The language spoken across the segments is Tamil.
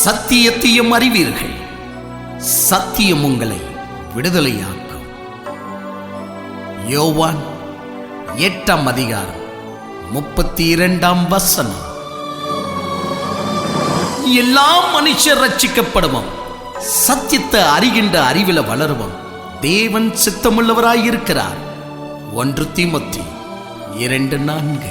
சத்தியத்தையும் அறிவீர்கள், சத்தியம் உங்களை விடுதலையாக்கும். யோவான் 8ஆம் அதிகாரம் 32ஆம் வசனம். எல்லா மனுஷர் ரட்சிக்கப்படுவோம், சத்தியத்தை அறிகின்ற அறிவில வளருவோம். தேவன் சித்தமுள்ளவராயிருக்கிறார். 1 தீமோத்தேயு 2:4.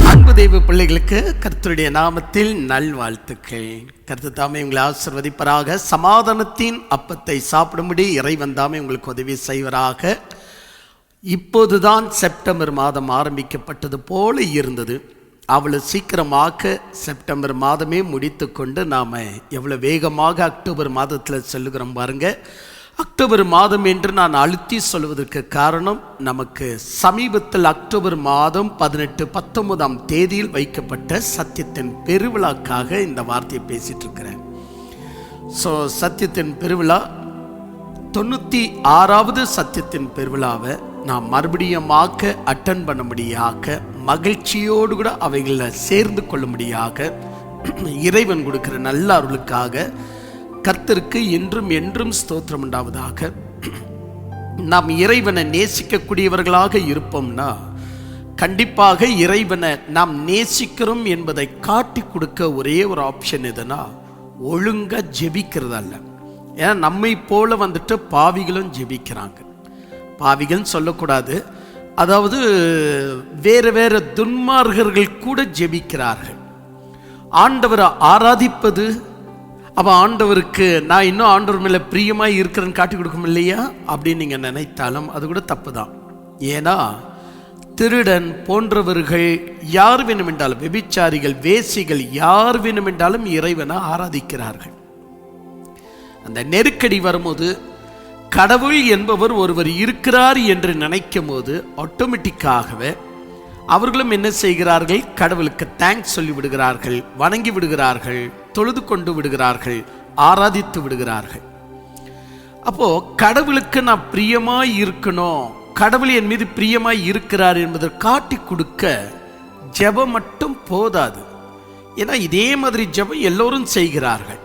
அன்பு தேவ பிள்ளைகளுக்கு கர்த்தருடைய நாமத்தில் நல்வாழ்த்துக்கள். கர்த்தர் தாமே உங்களை ஆசீர்வதிப்பராக. சமாதானத்தின் அப்பத்தை சாப்பிடும்படி இறைவன் தாமே உங்களுக்கு உதவி செய்வராக. இப்போதுதான் செப்டம்பர் மாதம் ஆரம்பிக்கப்பட்டது போல இருந்தது. அவ்வளோ சீக்கிரமாக செப்டம்பர் மாதமே முடித்து கொண்டு நாம் எவ்வளோ வேகமாக அக்டோபர் மாதத்தில் செல்லுகிறோம் பாருங்க. அக்டோபர் மாதம் என்று நான் அழுத்தி சொல்வதற்கு காரணம், நமக்கு சமீபத்தில் அக்டோபர் மாதம் 18-19ஆம் தேதியில் வைக்கப்பட்ட சத்தியத்தின் பெருவிழாக்காக இந்த வார்த்தையை பேசிட்டு இருக்கிறேன். ஸோ சத்தியத்தின் பெருவிழா 96வது சத்தியத்தின் பெருவிழாவை நாம் மறுபடியுமாக அட்டன் பண்ணும்படியாக, மகிழ்ச்சியோடு கூட அவைகளில் சேர்ந்து கொள்ளும்படியாக இறைவன் கொடுக்கிற நல்ல அருளுக்காக கர்த்தருக்கு என்றும் என்றும் ஸ்தோத்திரம் உண்டாவதாக. நாம் இறைவனை நேசிக்கக்கூடியவர்களாக இருப்போம்னா கண்டிப்பாக இறைவனை நாம் நேசிக்கிறோம் என்பதை காட்டி கொடுக்க ஒரே ஒரு ஆப்ஷன் எதுனா, ஒழுங்கா ஜெபிக்கிறது அல்ல. ஏன்னா நம்மை போல வந்துட்டு பாவிகளும் ஜெபிக்கிறாங்க. பாவிகள் சொல்லக்கூடாது, அதாவது வேறு வேறு துன்மார்கர்கள் கூட ஜெபிக்கிறார்கள். ஆண்டவரை ஆராதிப்பது, அவன் ஆண்டவருக்கு நான் இன்னும் ஆண்டவர் மேலே பிரியமாக இருக்கிறேன்னு காட்டி கொடுக்கும் இல்லையா அப்படின்னு நீங்கள் நினைத்தாலும் அது கூட தப்பு தான். ஏன்னா திருடன் போன்றவர்கள் யார் வேணுமென்றாலும், விபிச்சாரிகள், வேசிகள் யார் வேணுமென்றாலும் இறைவனை ஆராதிக்கிறார்கள். அந்த நெருக்கடி வரும்போது கடவுள் என்பவர் ஒருவர் இருக்கிறார் என்று நினைக்கும் போது ஆட்டோமேட்டிக்காகவே அவர்களும் என்ன செய்கிறார்கள்? கடவுளுக்கு தேங்க்ஸ் சொல்லி விடுகிறார்கள், வணங்கி விடுகிறார்கள், தொழுது கொண்டு விடுகிறார்கள், ஆராதித்து விடுகிறார்கள். அப்போ கடவுளுக்கு நான் பிரியமாய் இருக்கணும், கடவுள் என் மீது பிரியமாய் இருக்கிறார் என்பதை காட்டி கொடுக்க ஜெபம் மட்டும் போதாது. ஏன்னா இதே மாதிரி ஜெபம் எல்லோரும் செய்கிறார்கள்.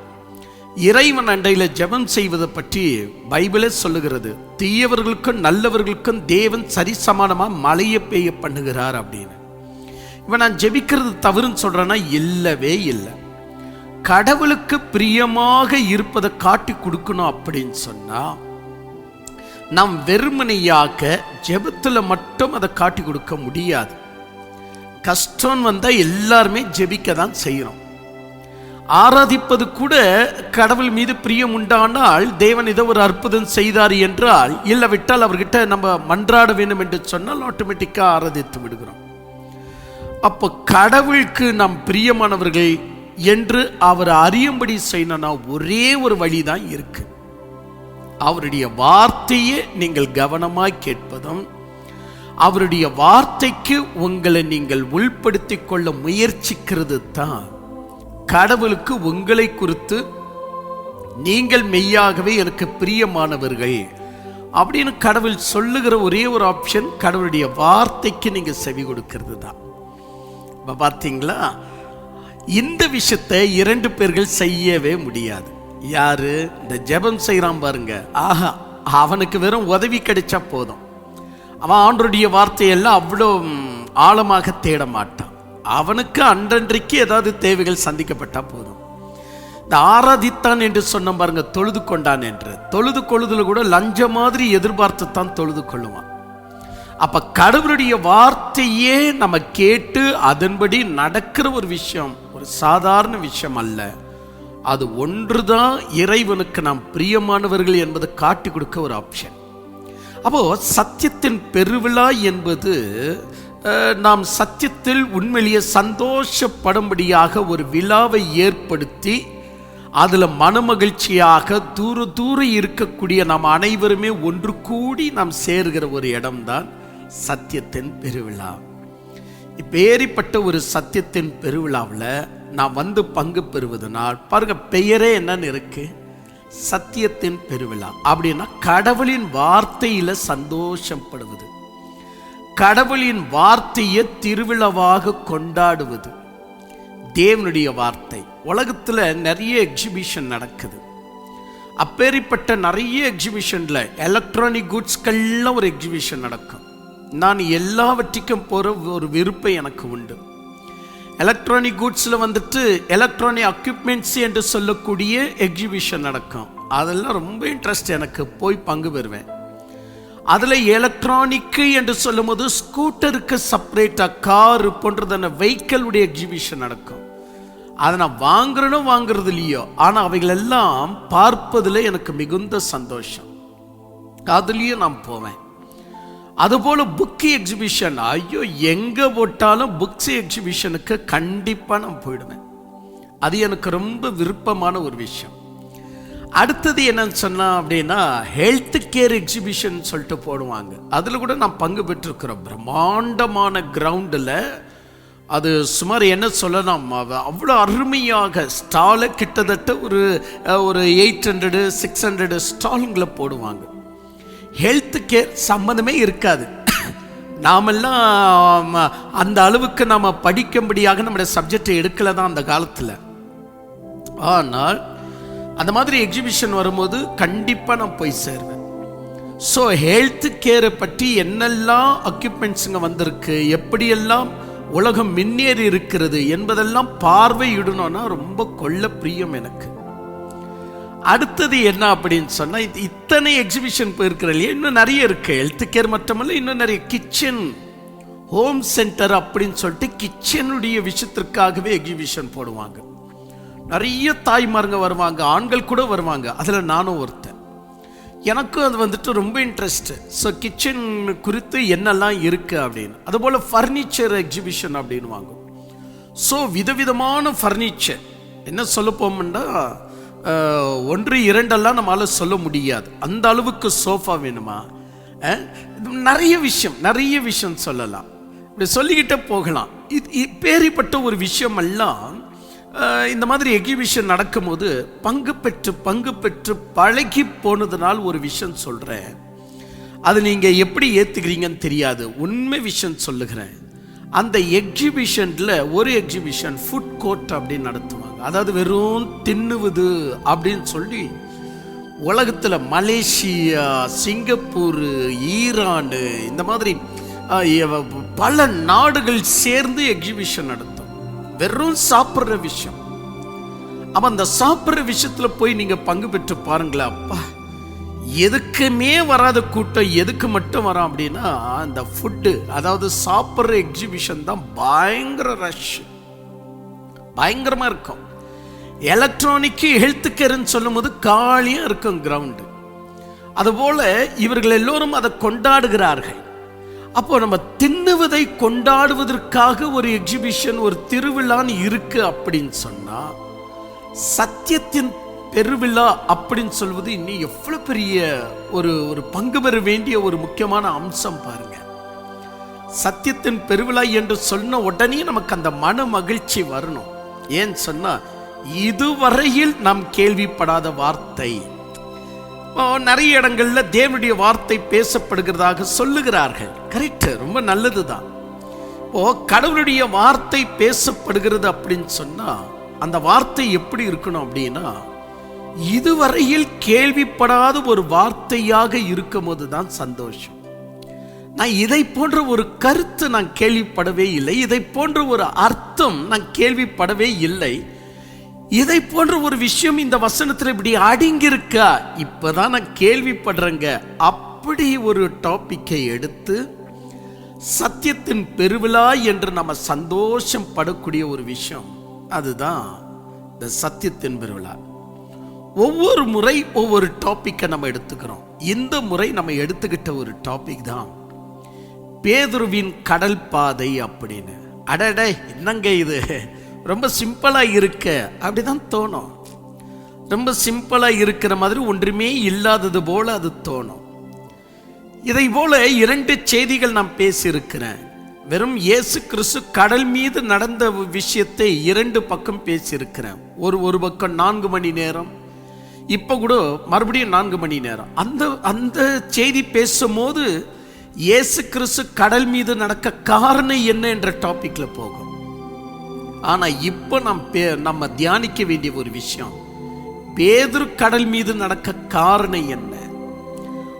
இறைவன் அண்டையில் ஜெபம் செய்வதை பற்றி பைபிளே சொல்லுகிறது, தீயவர்களுக்கும் நல்லவர்களுக்கும் தேவன் சரிசமானமாக மழையை பெய்ய பண்ணுகிறார் அப்படின்னு. இவன் நான் ஜெபிக்கிறது தவறுன்னு சொல்றேன்னா இல்லவே இல்லை. கடவுளுக்கு பிரியமாக இருப்பதை காட்டி கொடுக்கணும் அப்படின்னு சொன்னா நாம் வெறுமனையாக ஜெபத்தில் மட்டும் அதை காட்டி கொடுக்க முடியாது. கஷ்டம் வந்தால் எல்லாருமே ஜெபிக்க தான் செய்யணும். ஆராதிப்பது கூட கடவுள் மீது பிரியம் உண்டானால், தேவன் இதை ஒரு அற்புதம் செய்தார் என்றால், இல்லை விட்டால் அவர்கிட்ட நம்ம மன்றாட வேண்டும் என்று சொன்னால் ஆட்டோமேட்டிக்காக ஆராதித்து விடுகிறோம். அப்போ கடவுளுக்கு நாம் பிரியமானவர்கள் என்று அவர் அறியும்படி செய்யணும்னா ஒரே ஒரு வழிதான் இருக்கு. அவருடைய வார்த்தையை நீங்கள் கவனமாய் கேட்பதும், அவருடைய வார்த்தைக்கு உங்களை நீங்கள் உள்படுத்தி கொள்ள முயற்சிக்கிறது தான் கடவுளுக்கு உங்களை குறித்து நீங்கள் மெய்யாகவே எனக்கு பிரியமானவர்கள் அப்படின்னு கடவுள் சொல்லுகிற ஒரே ஒரு ஆப்ஷன் கடவுளுடைய வார்த்தைக்கு நீங்க செவி கொடுக்கிறது தான். இப்போ பார்த்தீங்களா, இந்த விஷயத்தை 2 பேர்கள் செய்யவே முடியாது. யாரு? இந்த ஜெபம் செய்கிறான் பாருங்க, ஆஹா, அவனுக்கு வெறும் உதவி கிடைச்சா போதும். அவன் ஆண்டவருடைய வார்த்தையெல்லாம் அவ்வளோ ஆழமாக தேட மாட்டான். அவனுக்கு அன்றன்றைக்கு ஏதாவது தேவைகள் சந்திக்கப்பட்டா போதும். இந்த ஆராதித்தான் என்று சொன்ன பாருங்க, தொழுது கொண்டான் என்று. தொழுது கொள்ளுதல் கூட லஞ்ச மாதிரி எதிர்பார்த்து தான் தொழுது கொள்ளுவான். அப்ப கடவுளுடைய வார்த்தையே நம்ம கேட்டு அதன்படி நடக்கிற ஒரு விஷயம் ஒரு சாதாரண விஷயம் அல்ல. அது ஒன்றுதான் இறைவனுக்கு நாம் பிரியமானவர்கள் என்பதை காட்டி கொடுக்க ஒரு ஆப்ஷன். அப்போ சத்தியத்தின் பெருவிழா என்பது நாம் சத்தியத்தில் உண்மையிலேயே சந்தோஷப்படும்படியாக ஒரு விழாவை ஏற்படுத்தி அதில் மனமகிழ்ச்சியாக தூர இருக்கக்கூடிய நாம் அனைவருமே ஒன்று கூடி நாம் சேர்கிற ஒரு இடம்தான் சத்தியத்தின் பெருவிழா. இப்பேரிப்பட்ட ஒரு சத்தியத்தின் பெருவிழாவில் நான் வந்து பங்கு பெறுவதனால் பாருங்க, பெயரே என்னன்னு இருக்கு, சத்தியத்தின் பெருவிழா. அப்படின்னா கடவுளின் வார்த்தையில சந்தோஷப்படுவது. கடவுளின் வார்த்தையை திருவிழாவாக கொண்டாடுவது. தேவனுடைய வார்த்தை. உலகத்துல நிறைய எக்ஸிபிஷன் நடக்குது. அப்பேற்பட்ட நிறைய எக்ஸிபிஷன்ல எலக்ட்ரானிக் குட்ஸ்கள்லாம் ஒரு எக்ஸிபிஷன் நடக்கும். நான் எல்லாவற்றிக்கும் போற ஒரு விருப்பம் எனக்கு உண்டு. எலக்ட்ரானிக் குட்ஸ்ல எலக்ட்ரானிக் எக்யூப்மெண்ட்ஸ் என்று சொல்லக்கூடிய எக்ஸிபிஷன் நடக்கும். அதெல்லாம் ரொம்ப இன்ட்ரெஸ்ட், எனக்கு போய் பங்கு பெறுவேன். அதுல எலக்ட்ரானிக் என்று சொல்லும் போது ஸ்கூட்டருக்கு செப்பரேட்டா கார் போன்றதான வெஹிக்கிளுடைய எக்ஸிபிஷன் நடக்கும். அதை நான் வாங்குறது இல்லையோ, ஆனா அவைகள் எல்லாம் பார்ப்பதில் எனக்கு மிகுந்த சந்தோஷம். அதுலயும் நான் போவேன். அதுபோல புக் எக்ஸிபிஷன், ஐயோ எங்க போட்டாலும் புக்ஸ் எக்ஸிபிஷனுக்கு கண்டிப்பா நான் போயிடுவேன். அது எனக்கு ரொம்ப விருப்பமான ஒரு விஷயம். அடுத்தது என்னன்னு சொன்னா அப்படின்னா ஹெல்த் கேர் எக்ஸிபிஷன் சொல்லிட்டு போடுவாங்க. அதுல கூட நான் பங்கு பெற்றிருக்கிறோம். பிரம்மாண்டமான கிரவுண்டில் அது சுமார் என்ன சொல்லலாம், அவ்வளோ அருமையாக ஸ்டாலை கிட்டத்தட்ட ஒரு 800-600 ஸ்டாலுங்களை போடுவாங்க. ஹெல்த் கேர் சம்மந்தமே இருக்காது. நாமெல்லாம் அந்த அளவுக்கு நாம் படிக்கும்படியாக நம்முடைய சப்ஜெக்டை எடுக்கல தான் அந்த காலத்தில். ஆனால் அந்த மாதிரி எக்ஸிபிஷன் வரும்போது கண்டிப்பாக நான் போய் சேருவேன். ஸோ ஹெல்த் கேரை பற்றி என்னெல்லாம் எக்யூப்மெண்ட்ஸுங்க வந்திருக்கு, எப்படியெல்லாம் உலகம் முன்னேறி இருக்கிறது என்பதெல்லாம் பார்வையிடணும்னா ரொம்ப கொள்ள பிரியம் எனக்கு. அடுத்தது என்ன அப்படின்னு சொன்னா, இத்தனை எக்ஸிபிஷன் போயிருக்கிறேன், இன்னும் நிறைய இருக்கு. ஹெல்த் கேர் மட்டுமல்ல, இன்னும் நிறைய கிச்சன் ஹோம் சென்டர் அப்படின்னு சொல்லிட்டு கிச்சனுடைய விஷயத்திற்காகவே எக்ஸிபிஷன் போடுவாங்க. நிறைய தாய்மாருங்க வருவாங்க, ஆண்கள் கூட வருவாங்க. அதில் நானும் ஒருத்தன். எனக்கும் அது ரொம்ப இன்ட்ரெஸ்ட். ஸோ கிச்சன் குறித்து என்னெல்லாம் இருக்கு அப்படின்னு. அதுபோல் ஃபர்னிச்சர் எக்ஸிபிஷன் அப்படின்னு வாங்கும். ஸோ விதவிதமான ஃபர்னிச்சர் என்ன சொல்ல போம்னா 1-2 நம்மளால சொல்ல முடியாது. அந்த அளவுக்கு சோஃபா வேணுமா, நிறைய விஷயம் சொல்லலாம். இப்படி சொல்லிக்கிட்டே போகலாம். இப்பேரிப்பட்ட ஒரு விஷயம் எல்லாம் இந்த மாதிரி எக்ஸிபிஷன் நடக்கும்போது பங்கு பெற்று பழகி போனதுனால் ஒரு விஷயம் சொல்றேன். அது நீங்க எப்படி ஏத்துக்கிறீங்கன்னு தெரியாது. உண்மை விஷயம் சொல்லுகிறேன். அந்த எக்ஸிபிஷன்ல ஒரு எக்ஸிபிஷன் ஃபுட் கோர்ட் அப்படின்னு நடத்துவாங்க. அதாவது வெறும் தின்னுவது அப்படின்னு சொல்லி உலகத்துல மலேசியா, சிங்கப்பூர், ஈரான் இந்த மாதிரி பல நாடுகள் சேர்ந்து எக்ஸிபிஷன் நடத்தும். வெறும் சாப்பிட்ற விஷயம். அப்ப அந்த சாப்பிட்ற விஷயத்துல போய் நீங்க பங்கு பெற்று பாருங்களா, அப்பா எதுக்குமே வராத கூட்டம் எதுக்கு மட்டும் வரோம் அப்படின்னா அந்த ஃபுட்டு, அதாவது சாப்பிட்ற எக்ஸிபிஷன் தான் பயங்கர ரஷ், பயங்கரமா இருக்கும். எலக்ட்ரானிக் ஹெல்த் கேர்ன்னு சொல்லும் போது காலியா இருக்கும் கிரவுண்டு. அதுபோல இவர்கள் எல்லோரும் அதை கொண்டாடுகிறார்கள். அப்போ நம்ம தின்னுவதை கொண்டாடுவதற்காக ஒரு எக்ஸிபிஷன், ஒரு திருவிழான்னு இருக்கு அப்படின்னு சொன்னா, சத்தியத்தின் பெருவிழா அப்படின்னு சொல்வது இன்னும் எவ்வளவு பெரிய ஒரு பங்கு பெற வேண்டிய ஒரு முக்கியமான அம்சம் பாருங்க. சத்தியத்தின் பெருவிழா என்று சொன்ன உடனே நமக்கு அந்த மன மகிழ்ச்சி வரணும். ஏன்னு சொன்னா இதுவரையில் நாம் கேள்விப்படாத வார்த்தை. நிறைய இடங்கள்ல தேவனுடைய வார்த்தை பேசப்படுகிறதாக சொல்லுகிறார்கள். கரெக்ட், ரொம்ப நல்லதுதான். கடவுளுடைய வார்த்தை பேசப்படுகிறது அப்படின்னு சொன்னா அந்த வார்த்தை எப்படி இருக்கணும் அப்படின்னா, இதுவரையில் கேள்விப்படாத ஒரு வார்த்தையாக இருக்கும் போதுதான் சந்தோஷம். நான் இதை போன்ற ஒரு கருத்து நான் கேள்விப்படவே இல்லை, இதை போன்ற ஒரு அர்த்தம் நான் கேள்விப்படவே இல்லை, இதை போன்ற ஒரு விஷயம் இந்த வசனத்தில் இப்படி அடங்கியிருக்கா, இப்பதான் நான் கேள்விப்படுறேங்க. அப்படி ஒரு டாபிக்கை எடுத்து சத்தியத்தின் பெருவிழா என்று நம்ம சந்தோஷம் படக்கூடிய ஒரு விஷயம், அதுதான் இந்த சத்தியத்தின் பெருவிழா. ஒவ்வொரு முறை ஒவ்வொரு டாபிக்கை நம்ம எடுத்துக்கிறோம். இந்த முறை நம்ம எடுத்துக்கிட்ட ஒரு டாபிக் தான் பேதுருவின் கடல் பாதை அப்படின்னு. அடடே, என்னங்க இது ரொம்ப சிம்பிளா இருக்க அப்படிதான் தோணும். ரொம்ப சிம்பிளா இருக்கிற மாதிரி ஒன்றுமே இல்லாதது போல அது தோணும். இதை போல 2 செய்திகள் நான் பேசியிருக்கிறேன். வெறும் இயேசு கிறிஸ்து கடல் மீது நடந்த விஷயத்தை 2 பக்கம் பேசியிருக்கிறேன். ஒரு பக்கம் 4 மணி நேரம், இப்ப கூட மறுபடியும் 4 மணி நேரம். அந்த செய்தி பேசும்போது இயேசு கிறிஸ்து கடல் மீது நடக்க காரணம் என்ன என்ற டாபிக்ல போகும். ஆனா இப்ப நம்ம தியானிக்க வேண்டிய ஒரு விஷயம், பேதுரு கடல் மீது நடக்க காரணம் என்ன.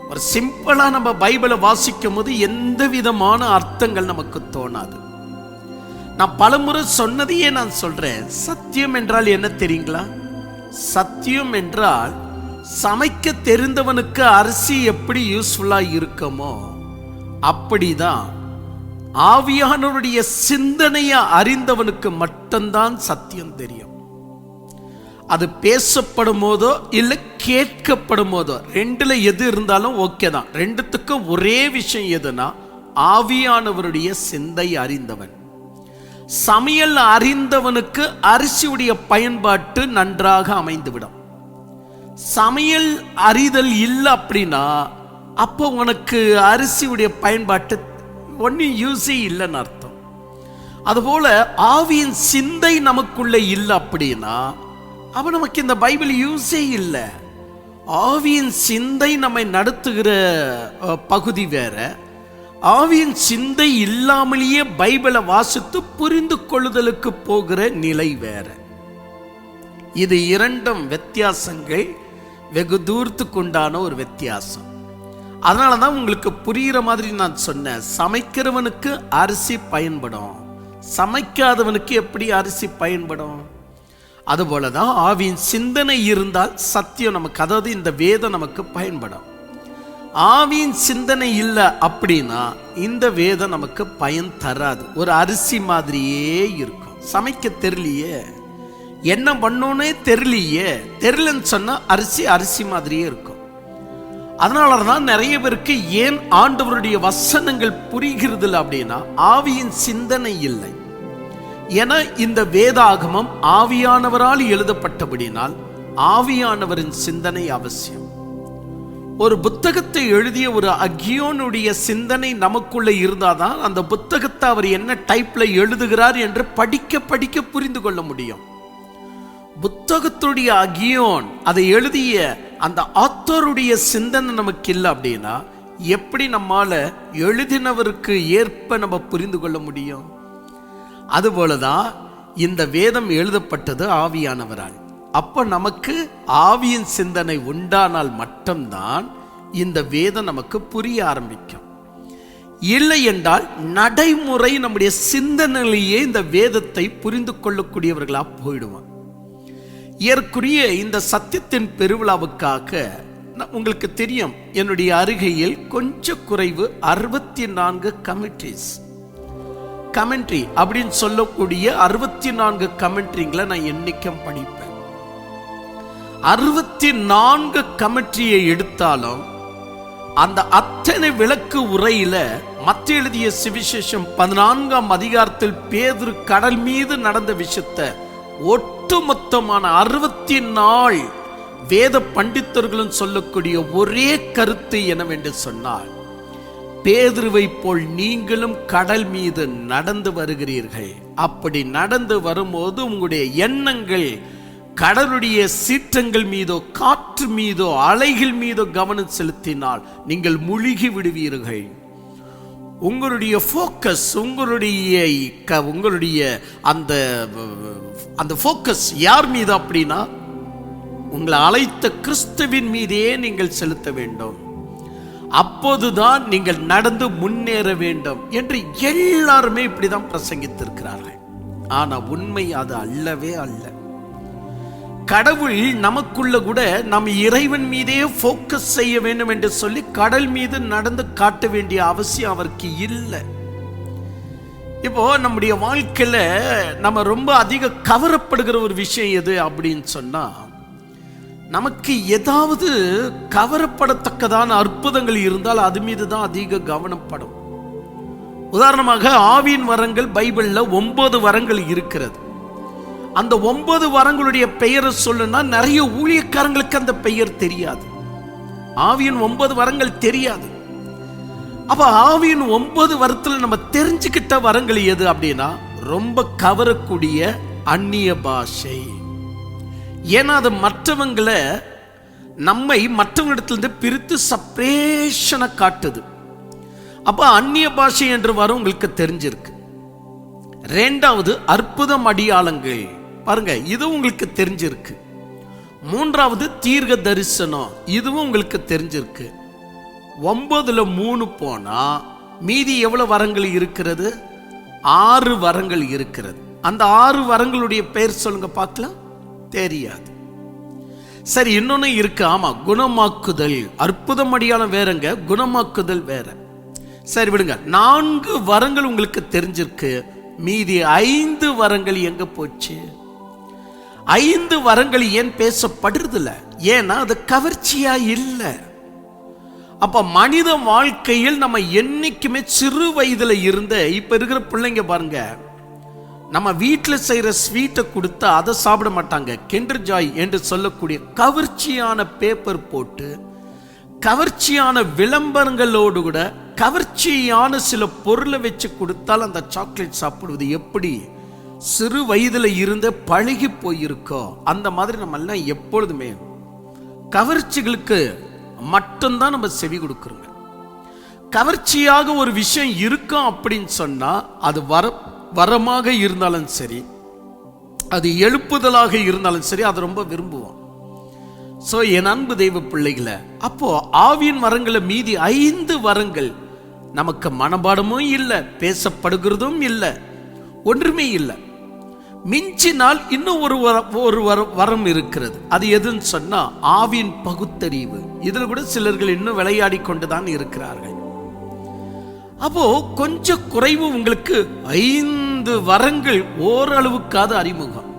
ஒரு சிம்பிளா நம்ம பைபிளை வாசிக்கும் போது எந்த விதமான அர்த்தங்கள் நமக்கு தோணாது. நான் பலமுறை சொன்னதையே நான் சொல்றேன். சத்தியம் என்றால் என்ன தெரியுங்களா? சத்தியம் என்றால் சமைக்க தெரிந்தவனுக்கு அரிசி எப்படி யூஸ்ஃபுல்லா இருக்குமோ அப்படிதான் ஆவியானவருடைய சிந்தனையை அறிந்தவனுக்கு மட்டும்தான் சத்தியம் தெரியும். அது பேசப்படும் போதோ இல்லை கேட்கப்படும் போதோ ரெண்டுல எது இருந்தாலும் ஓகே தான். ரெண்டுத்துக்கும் ஒரே விஷயம் எதுனா, ஆவியானவருடைய சிந்தை அறிந்தவன். சமையல் அறிந்தவனுக்கு அரிசியுடைய பயன்பாட்டு நன்றாக அமைந்துவிடும். சமையல் அறிதல் இல்லை அப்படின்னா அப்போ உனக்கு அரிசியுடைய பயன்பாட்டு ஒன்னும் யூஸே இல்லைன்னு அர்த்தம். அதுபோல ஆவியின் சிந்தை நமக்குள்ள இல்லை அப்படின்னா அப்ப நமக்கு இந்த பைபிள் யூஸே இல்லை. ஆவியின் சிந்தை நம்மை நடத்துகிற பகுதி வேற, ஆவியின் சிந்தை இல்லாமலேயே பைபிளை வாசித்து புரிந்து கொள்ளுதலுக்கு போகிற நிலை வேற. இது இரண்டும் வித்தியாசங்கள், வெகு தூரத்துக்கு உண்டான ஒரு வித்தியாசம். அதனால தான் உங்களுக்கு புரிகிற மாதிரி நான் சொன்னேன். சமைக்கிறவனுக்கு அரிசி பயன்படும், சமைக்காதவனுக்கு எப்படி அரிசி பயன்படும்? அதுபோலதான் ஆவியின் சிந்தனை இருந்தால் சத்தியம் நமக்கு, அதாவது இந்த வேதம் நமக்கு பயன்படும். ஆவியின் சிந்தனை இல்லை அப்படின்னா இந்த வேதம் நமக்கு பயன் தராது. ஒரு அரிசி மாதிரியே இருக்கும். சமைக்க தெரியலையே, என்ன பண்ணோன்னே தெரியலையே, தெரியலன்னு சொன்னா அரிசி அரிசி மாதிரியே இருக்கும். அதனாலதான் நிறைய பேருக்கு ஏன் ஆண்டவருடைய வசனங்கள் புரிகிறது அப்படின்னா ஆவியின் சிந்தனை இல்லை. என இந்த வேதாகமம் ஆவியானவரால் எழுதப்பட்டபடினால் ஆவியானவரின் சிந்தனை அவசியம். ஒரு புத்தகத்தை எழுதிய ஒரு அகியோனுடைய சிந்தனை நமக்குள்ள இருந்தாதான் அந்த புத்தகத்தை அவர் என்ன டைப்ல எழுதுகிறார் என்று படிக்க படிக்க புரிந்து கொள்ள முடியும். புத்தகத்துடைய அகியோன், அதை எழுதிய அந்த ஆத்தருடைய சிந்தனை நமக்கு இல்லை அப்படின்னா எப்படி நம்மால எழுதினவருக்கு ஏற்ப நம்ம புரிந்து கொள்ள முடியும்? அதுபோலதான் இந்த வேதம் எழுதப்பட்டது ஆவியானவரால். அப்ப நமக்கு ஆவியின் சிந்தனை உண்டானால் மட்டும்தான் இந்த வேதம் நமக்கு புரிய ஆரம்பிக்கும். இல்லை என்றால் நடைமுறை நம்முடைய சிந்தனையிலேயே இந்த வேதத்தை புரிந்து கொள்ளக்கூடியவர்களா போயிடுவான். ஏற்குரிய இந்த சத்தியத்தின் பெருவிழாவுக்காக உங்களுக்கு தெரியும், என்னுடைய அருகையில் கொஞ்சம் குறைவு 64 கமெண்ட்ரி அப்படின்னு சொல்லக்கூடிய 64 கமெண்ட்ரிங்களை நான் என்னைக்கும் படிப்பேன். 64 கமெண்ட்ரியை எடுத்தாலும் அந்த அத்தனை விளக்கு உரையில மத்திய எழுதிய சுவிசேஷம் 14ஆம் அதிகாரத்தில் பேதுரு கடல் மீது நடந்த விஷயத்தை ஒட்டுமொத்தமான 64 வேத பண்டிதர்களும் சொல்லக்கூடிய ஒரே கருத்து என்னவென்று சொன்னால், பேதுருவை போல் நீங்களும் கடல் மீது நடந்து வருகிறீர்கள். அப்படி நடந்து வரும்போது உங்களுடைய எண்ணங்கள் கடலுடைய சீற்றங்கள் மீதோ காற்று மீதோ அலைகள் மீதோ கவனம் செலுத்தினால் நீங்கள் முழுகி விடுவீர்கள். உங்களுடைய ஃபோக்கஸ், உங்களுடைய அந்த ஃபோக்கஸ் யார் மீது அப்படின்னா உங்களை அழைத்த கிறிஸ்துவின் மீதே நீங்கள் செலுத்த வேண்டும். அப்போதுதான் நீங்கள் நடந்து முன்னேற வேண்டும் என்று எல்லாருமே இப்படிதான் பிரசங்கித்திருக்கிறார்கள். ஆனா உண்மை அது அல்லவே அல்ல. கடவுள் நமக்குள்ள கூட நம்ம இறைவன் மீதே ஃபோக்கஸ் செய்ய வேண்டும் என்று சொல்லி கடல் மீது நடந்து காட்ட வேண்டிய அவசியம் அவருக்கு இல்லை. இப்போ நம்முடைய வாழ்க்கையில நம்ம ரொம்ப அதிக கவரப்படுகிற ஒரு விஷயம் எது அப்படின்னு சொன்னா, நமக்கு ஏதாவது கவரப்படத்தக்கதான அற்புதங்கள் இருந்தால் அது மீது தான் அதிக கவனப்படும். உதாரணமாக ஆவியின் வரங்கள் பைபிள்ல 9 வரங்கள் இருக்கிறது. அந்த 9 வரங்களுடைய பெயரை சொல்லுன்னா நிறைய ஊழியக்காரங்களுக்கு அந்த பெயர் தெரியாது. ஆவியின் 9 வரங்கள் தெரியாது. அப்ப ஆவியின் 9 வரத்துல நம்ம தெரிஞ்சுக்கிட்ட வரங்கள் எது அப்படின்னா ரொம்ப கவரக்கூடிய அந்நிய பாஷை. ஏன்னா அது மற்றவங்களை நம்மை மற்றவங்களிடத்திலிருந்து பிரித்து செப்பரேஷனை காட்டுது. அப்ப அந்நிய பாஷை என்று வரும் உங்களுக்கு தெரிஞ்சிருக்கு. ரெண்டாவது அற்புதம் அடியாளங்கள், பாருங்க, இது உங்களுக்கு தெரிஞ்சிருக்கு. மூன்றாவது தீர்க்க தரிசனம், இதுவும் உங்களுக்கு தெரிஞ்சிருக்கு. 9ல் 3 போனா மீதி எவ்வளவு வரங்கள் இருக்கிறது? 6 வரங்கள் இருக்கிறது. அந்த 6 வரங்களுடைய பெயர் சொல்லுங்க பார்க்கலாம். தெரியாது. சரி, இன்னொன்னு இருக்கு. ஆமா, குணமாக்குதல். அற்புதம் அடியாளம் வேறங்க, குணமாக்குதல் வேற. சரி விடுங்க, 4 வரங்கள் உங்களுக்கு தெரிஞ்சிருக்கு. மீதி 5 வரங்கள் எங்க போச்சு? 5 வரங்கள் ஏன் பேசப்படுறதில்ல? ஏன்னா அது கவர்ச்சியா இல்லை. அப்ப மனித வாழ்க்கையில் நம்ம என்னைக்குமே சிறு வயதுல இருந்த, இப்ப இருக்கிற பிள்ளைங்க பாருங்க, நம்ம வீட்டில் செய்யற ஸ்வீட்டை கொடுத்தா அதை சாப்பிட மாட்டாங்க. கிண்டர் ஜாய் என்று சொல்லக்கூடிய கவர்ச்சியான பேப்பர் போட்டு, கவர்ச்சியான விளம்பரங்களோடு கூட கவர்ச்சியான சில பொருளை வச்சு கொடுத்தால் அந்த சாக்லேட் சாப்பிடுவது எப்படி சிறு வயதுல இருந்து பழகி போயிருக்கோ, அந்த மாதிரி நம்ம எல்லாம் எப்பொழுதுமே கவர்ச்சிகளுக்கு மட்டும்தான் நம்ம செவி கொடுக்கிறோங்க. கவர்ச்சியாக ஒரு விஷயம் இருக்கும் அப்படின்னு சொன்னா, அது வரமாக இருந்தாலும் சரி, அது எழுப்புதலாக இருந்தாலும் சரி, அதை ரொம்ப விரும்புவோம். சோ என் அன்பு தெய்வ பிள்ளைகளை, அப்போ ஆவியின் வரங்களை மீதி 5 வரங்கள் நமக்கு மனப்பாடமும் இல்லை, பேசப்படுகிறதும் இல்லை, ஒன்றுமே இல்லை. மிஞ்சினால் இன்னும் ஒரு வரம் இருக்கிறது. அது எதுன்னு சொன்னா ஆவியின் பகுத்தறிவு. இதில் கூட சிலர்கள் இன்னும் விளையாடி கொண்டுதான் இருக்கிறார்கள். அப்போ கொஞ்சம் குறைவு உங்களுக்கு 5 வரங்கள் ஓரளவுக்காவது அறிமுகம்.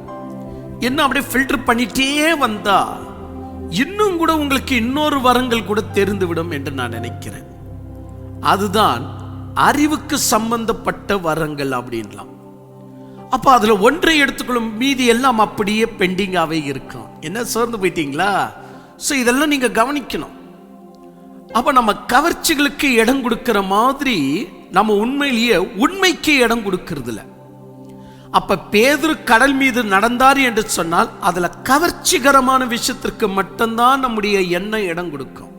என்ன அப்படியே ஃபில்டர் பண்ணிட்டே வந்தா இன்னும் கூட உங்களுக்கு இன்னொரு வரங்கள் கூட தெரிந்துவிடும் என்று நான் நினைக்கிறேன். அதுதான் அறிவுக்கு சம்பந்தப்பட்ட வரங்கள் அப்படின்லாம். அப்ப அதுல ஒன்றை எடுத்துக்கொள்ளும், மீதி எல்லாம் அப்படியே பெண்டிங்காவே இருக்கும். என்ன சோர்ந்து போயிட்டீங்களா? சோ இதெல்லாம் நீங்க கவனிக்கணும். அப்ப நம்ம கவர்ச்சிகளுக்கு இடம் கொடுக்கிற மாதிரி நம்ம உண்மையிலேயே உண்மைக்கு இடம் கொடுக்கிறது இல்ல. அப்ப பேதுரு கடல் மீது நடந்தார் என்று சொன்னால் அதுல கவர்ச்சிகரமான விஷயத்திற்கு மட்டும்தான் நம்முடைய எண்ணம் இடம் கொடுக்கும்.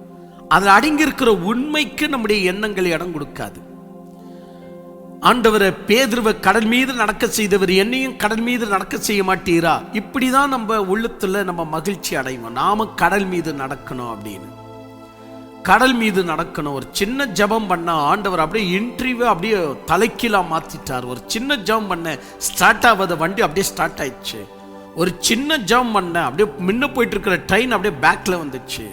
அதுல அடங்கி இருக்கிற உண்மைக்கு நம்முடைய எண்ணங்கள் இடம் கொடுக்காது. ஆண்டவரை பேதுருவை கடல் மீது நடக்க செய்தவர் என்னையும் கடல் மீது நடக்க செய்ய மாட்டீரா? இப்படிதான் நம்ம உள்ளத்துல நம்ம மகிழ்ச்சி அடைவோம். நாம கடல் மீது நடக்கணும் அப்படின்னு, கடல் மீது நடக்கணும். ஒரு சின்ன ஜபம் பண்ண ஆண்டவர் அப்படியே இன்டர்வியூ அப்படியே தலைக்கீழா மாத்திட்டார். ஒரு சின்ன ஜபம் பண்ண ஸ்டார்ட் ஆகாத வண்டி அப்படியே ஸ்டார்ட் ஆயிடுச்சு. ஒரு சின்ன ஜபம் பண்ண அப்படியே முன்ன போயிட்டு இருக்கிற ட்ரெயின் அப்படியே பேக்ல வந்துச்சு.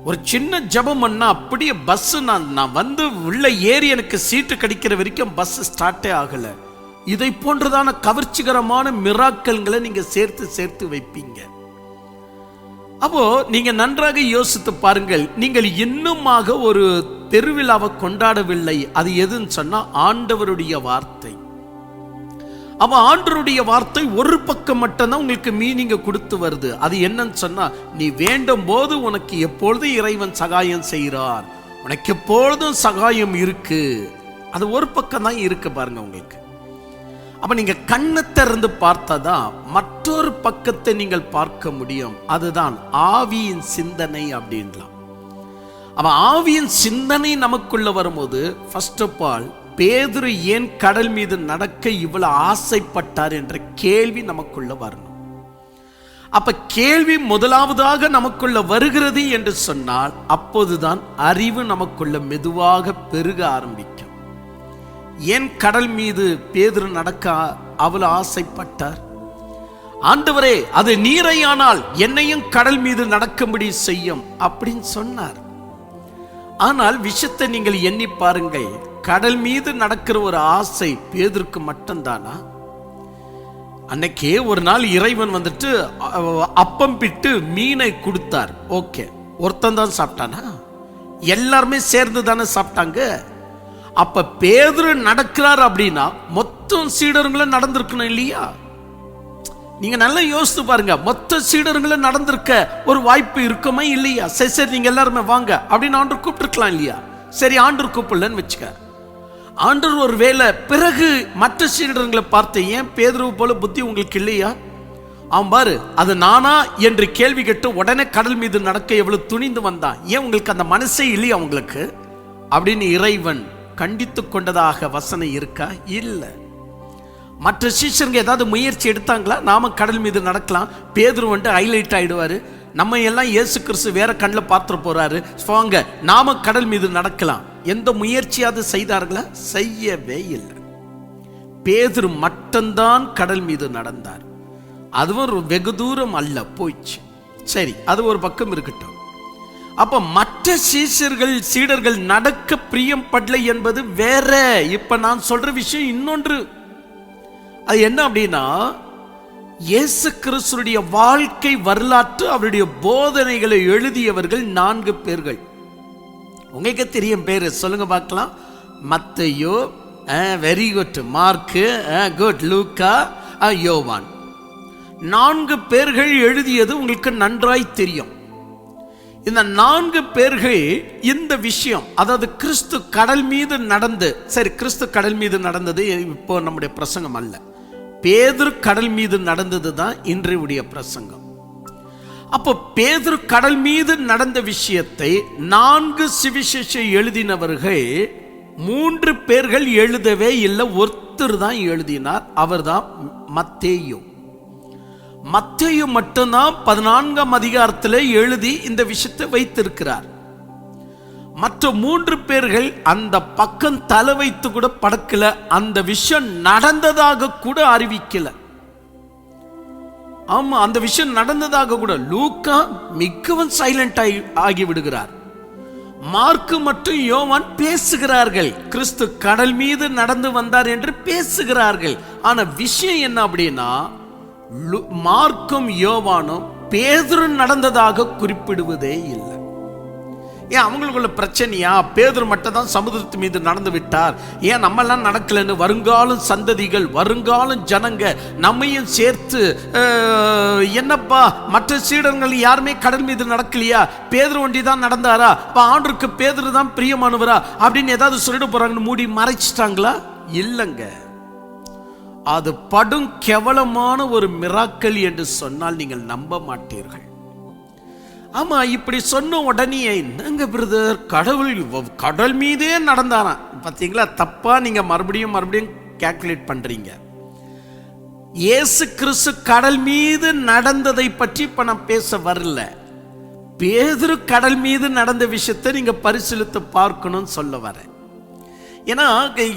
ஒரு சின்ன ஜபம் பண்ணா அப்படியே பஸ் நான் வந்து உள்ள ஏறி எனக்கு சீட்டு கிடைக்கிற வரைக்கும் பஸ் ஸ்டார்ட்டே ஆகல. இதை போன்றதான கவர்ச்சிகரமான மிராக்கல்களை நீங்க சேர்த்து சேர்த்து வைப்பீங்க. அப்போ நீங்க நன்றாக யோசித்து பாருங்கள். நீங்கள் இன்னுமாக ஒரு பெருவிழாவை கொண்டாடவில்லை. அது எதுன்னு சொன்னா ஆண்டவருடைய வார்த்தை. அப்ப ஆண்டவருடைய வார்த்தை ஒரு பக்கம் மட்டும்தான் உங்களுக்கு மீனிங்க கொடுத்து வருது. அது என்னன்னு சொன்னா, நீ வேண்டும் போது உனக்கு எப்பொழுதும் இறைவன் சகாயம் செய்கிறார், உனக்கு எப்பொழுதும் சகாயம் இருக்கு. அது ஒரு பக்கம் தான் இருக்கு பாருங்க உங்களுக்கு. அப்ப நீங்க கண்ணை திறந்து பார்த்தாதான் மற்றொரு பக்கத்தை நீங்கள் பார்க்க முடியும். அதுதான் ஆவியின் சிந்தனை அப்படின்லாம். அப்ப ஆவியின் சிந்தனை நமக்குள்ள வரும்போது, ஃபர்ஸ்ட் ஆஃப் ஆல், பேதுரு ஏன் கடல் மீது நடக்க இவ்வளவு ஆசைப்பட்டார் என்ற கேள்வி நமக்குள்ள வரணும். அப்ப கேள்வி முதலாவதாக நமக்குள்ள வருகிறது என்று சொன்னால், அப்போதுதான் அறிவு நமக்குள்ள மெதுவாக பெருக ஆரம்பிக்கும். ஏன் கடல் மீது பேதுரு நடக்க அவ்வளவு ஆசைப்பட்டார்? ஆண்டவரே, அது நீரையானால் என்னையும் கடல் மீது நடக்கும்படி செய்யும் அப்படின்னு சொன்னார். ஆனால் விஷயத்தை நீங்கள் எண்ணி பாருங்கள். கடல் மீது நடக்கிற ஒரு ஆசை பேதுருக்கு மட்டும்தானா? அன்னைக்கே ஒரு நாள் இறைவன் வந்துட்டு அப்பம் பிட்டு மீனை கொடுத்தார். ஓகே, ஒருத்தன் தான் சாப்பிட்டானா? எல்லாருமே சேர்ந்து தானே சாப்பிட்டாங்க. அப்ப பேதுரு நடக்கிறார் அப்படின்னா மொத்தம் சீடர்களும் நடந்திருக்கணும் இல்லையா? நீங்க நல்லா யோசித்து பாருங்க. மொத்த சீடர்களும் நடந்திருக்க ஒரு வாய்ப்பு இருக்குமா இல்லையா? சரி நீங்க எல்லாருமே வாங்க அப்படின்னு ஆண்டவர் கூப்பிட்டுருக்கலாம் இல்லையா? சரி, ஆண்டவர் கூப்பிடலன்னு வச்சுக்க. ஆண்டவர் ஒரு வேளை பிறகு மற்ற சீடர்களை பார்த்து, ஏன் பேதுருவை போல புத்தி உங்களுக்கு இல்லையா? அவன் பாரு, அது நானா என்று கேள்வி கேட்டு உடனே கடல் மீது நடக்க எவ்வளவு துணிந்து வந்தான். ஏன் உங்களுக்கு அந்த மனசே இல்லையா உங்களுக்கு அப்படின்னு இறைவன் கண்டித்து கொண்டதாக வசனம் இருக்கா? இல்லை. மற்ற சீஷருங்க ஏதாவது முயற்சி எடுத்தாங்களா? நாம கடல் மீது நடக்கலாம், பேதுரு ஹைலைட் ஆயிடுவாரு, நம்ம எல்லாம் இயேசு கிறிஸ்து வேற கண்ணில் பார்த்துட்டு போறாரு, வாங்க நாம கடல் மீது நடக்கலாம், எந்த முயற்சியாவது செய்தார்களா? செய்யவே இல்லை. பேதுரு மட்டும்தான் கடல் மீது நடந்தார். அதுவும் வெகு தூரம் அல்ல, போயிடுச்சு. சரி, அது ஒரு பக்கம் இருக்கட்டும். அப்ப மற்ற சீடர்கள் நடக்க பிரியம் படலை என்பது வேற. இப்ப நான் சொல்ற விஷயம் இன்னொன்று. அது என்ன அப்படின்னா, இயேசு கிறிஸ்துடைய வாழ்க்கை வரலாற்று, அவருடைய போதனைகளை எழுதியவர்கள் 4 பேர்கள். உங்களுக்கு தெரியும் பேரு, சொல்லுங்க பார்க்கலாம். மத்தேயு, வெரி குட். Mark, good. லூக்கா, யோவான். 4 பேர்கள் எழுதியது உங்களுக்கு நன்றாய் தெரியும். இந்த 4 பேர்கள் இந்த விஷயம், அதாவது கிறிஸ்து கடல் மீது நடந்து, சரி கிறிஸ்து கடல் மீது நடந்தது இப்போ நம்முடைய பிரசங்கம் அல்ல, பேதுரு கடல் மீது நடந்தது தான் இன்றைய பிரசங்கம். அப்போ பேதுரு கடல் மீது நடந்த விஷயத்தை 4 சுவிசேஷ எழுதினவர்கள் 3 பேர்கள் எழுதவே இல்லை, ஒருத்தர் தான் எழுதினார். அவர் தான் மத்தேயு. மத்தேயு மட்டும்தான் 14ஆம் அதிகாரத்தில் எழுதி இந்த விஷயத்தை வைத்திருக்கிறார். மற்ற 3 பேர்கள் அந்த பக்கம் தலை வைத்து கூட படக்கல, அந்த விஷயம் நடந்ததாக கூட அறிவிக்கல. ஆமா, அந்த விஷயம் நடந்ததாக கூட. லூக்கா மிகவும் சைலண்ட் ஆகி விடுகிறார். மார்க்கு மற்றும் யோவான் பேசுகிறார்கள், கிறிஸ்து கடல் மீது நடந்து வந்தார் என்று பேசுகிறார்கள். ஆனா விஷயம் என்ன அப்படின்னா, மார்க்கும் யோவானும் பேதுரு நடந்ததாக குறிப்பிடுவதே இல்லை. ஏன் அவங்களுக்குள்ள பிரச்சனையா? பேதுரு மட்டும் தான் சமுதிரத்து மீது நடந்து விட்டார், ஏன் நம்ம எல்லாம் நடக்கலன்னு வருங்காலம் சந்ததிகள், வருங்காலம் ஜனங்க நம்மையும் சேர்த்து என்னப்பா மற்ற சீடர்கள் யாருமே கடல் மீது நடக்கலையா, பேதுரு ஒண்டி தான் நடந்தாரா, அப்ப ஆண்டவருக்கு பேதுரு தான் பிரியமானவரா அப்படின்னு ஏதாவது சொல்லிட்டு போறாங்கன்னு மூடி மறைச்சிட்டாங்களா? இல்லைங்க. அது படும் கேவலமான ஒரு மிராக்கல் என்று சொன்னால் நீங்கள் நம்ப மாட்டீர்கள். ஆமா, இப்படி சொன்ன உடனே என்னங்க பிரதர், கடல் மீதே நடந்தாராம். பார்த்தீங்களா, தப்பா நீங்க மறுபடியும் கால்குலேட் பண்றீங்க. இயேசு கிறிஸ்து கடல் மீது நடந்ததை பற்றி இப்ப நான் பேச வரல. பேதுரு கடல் மீது நடந்த விஷயத்தை நீங்க பரிசீலித்து பார்க்கணும்னு சொல்ல வரேன். ஏன்னா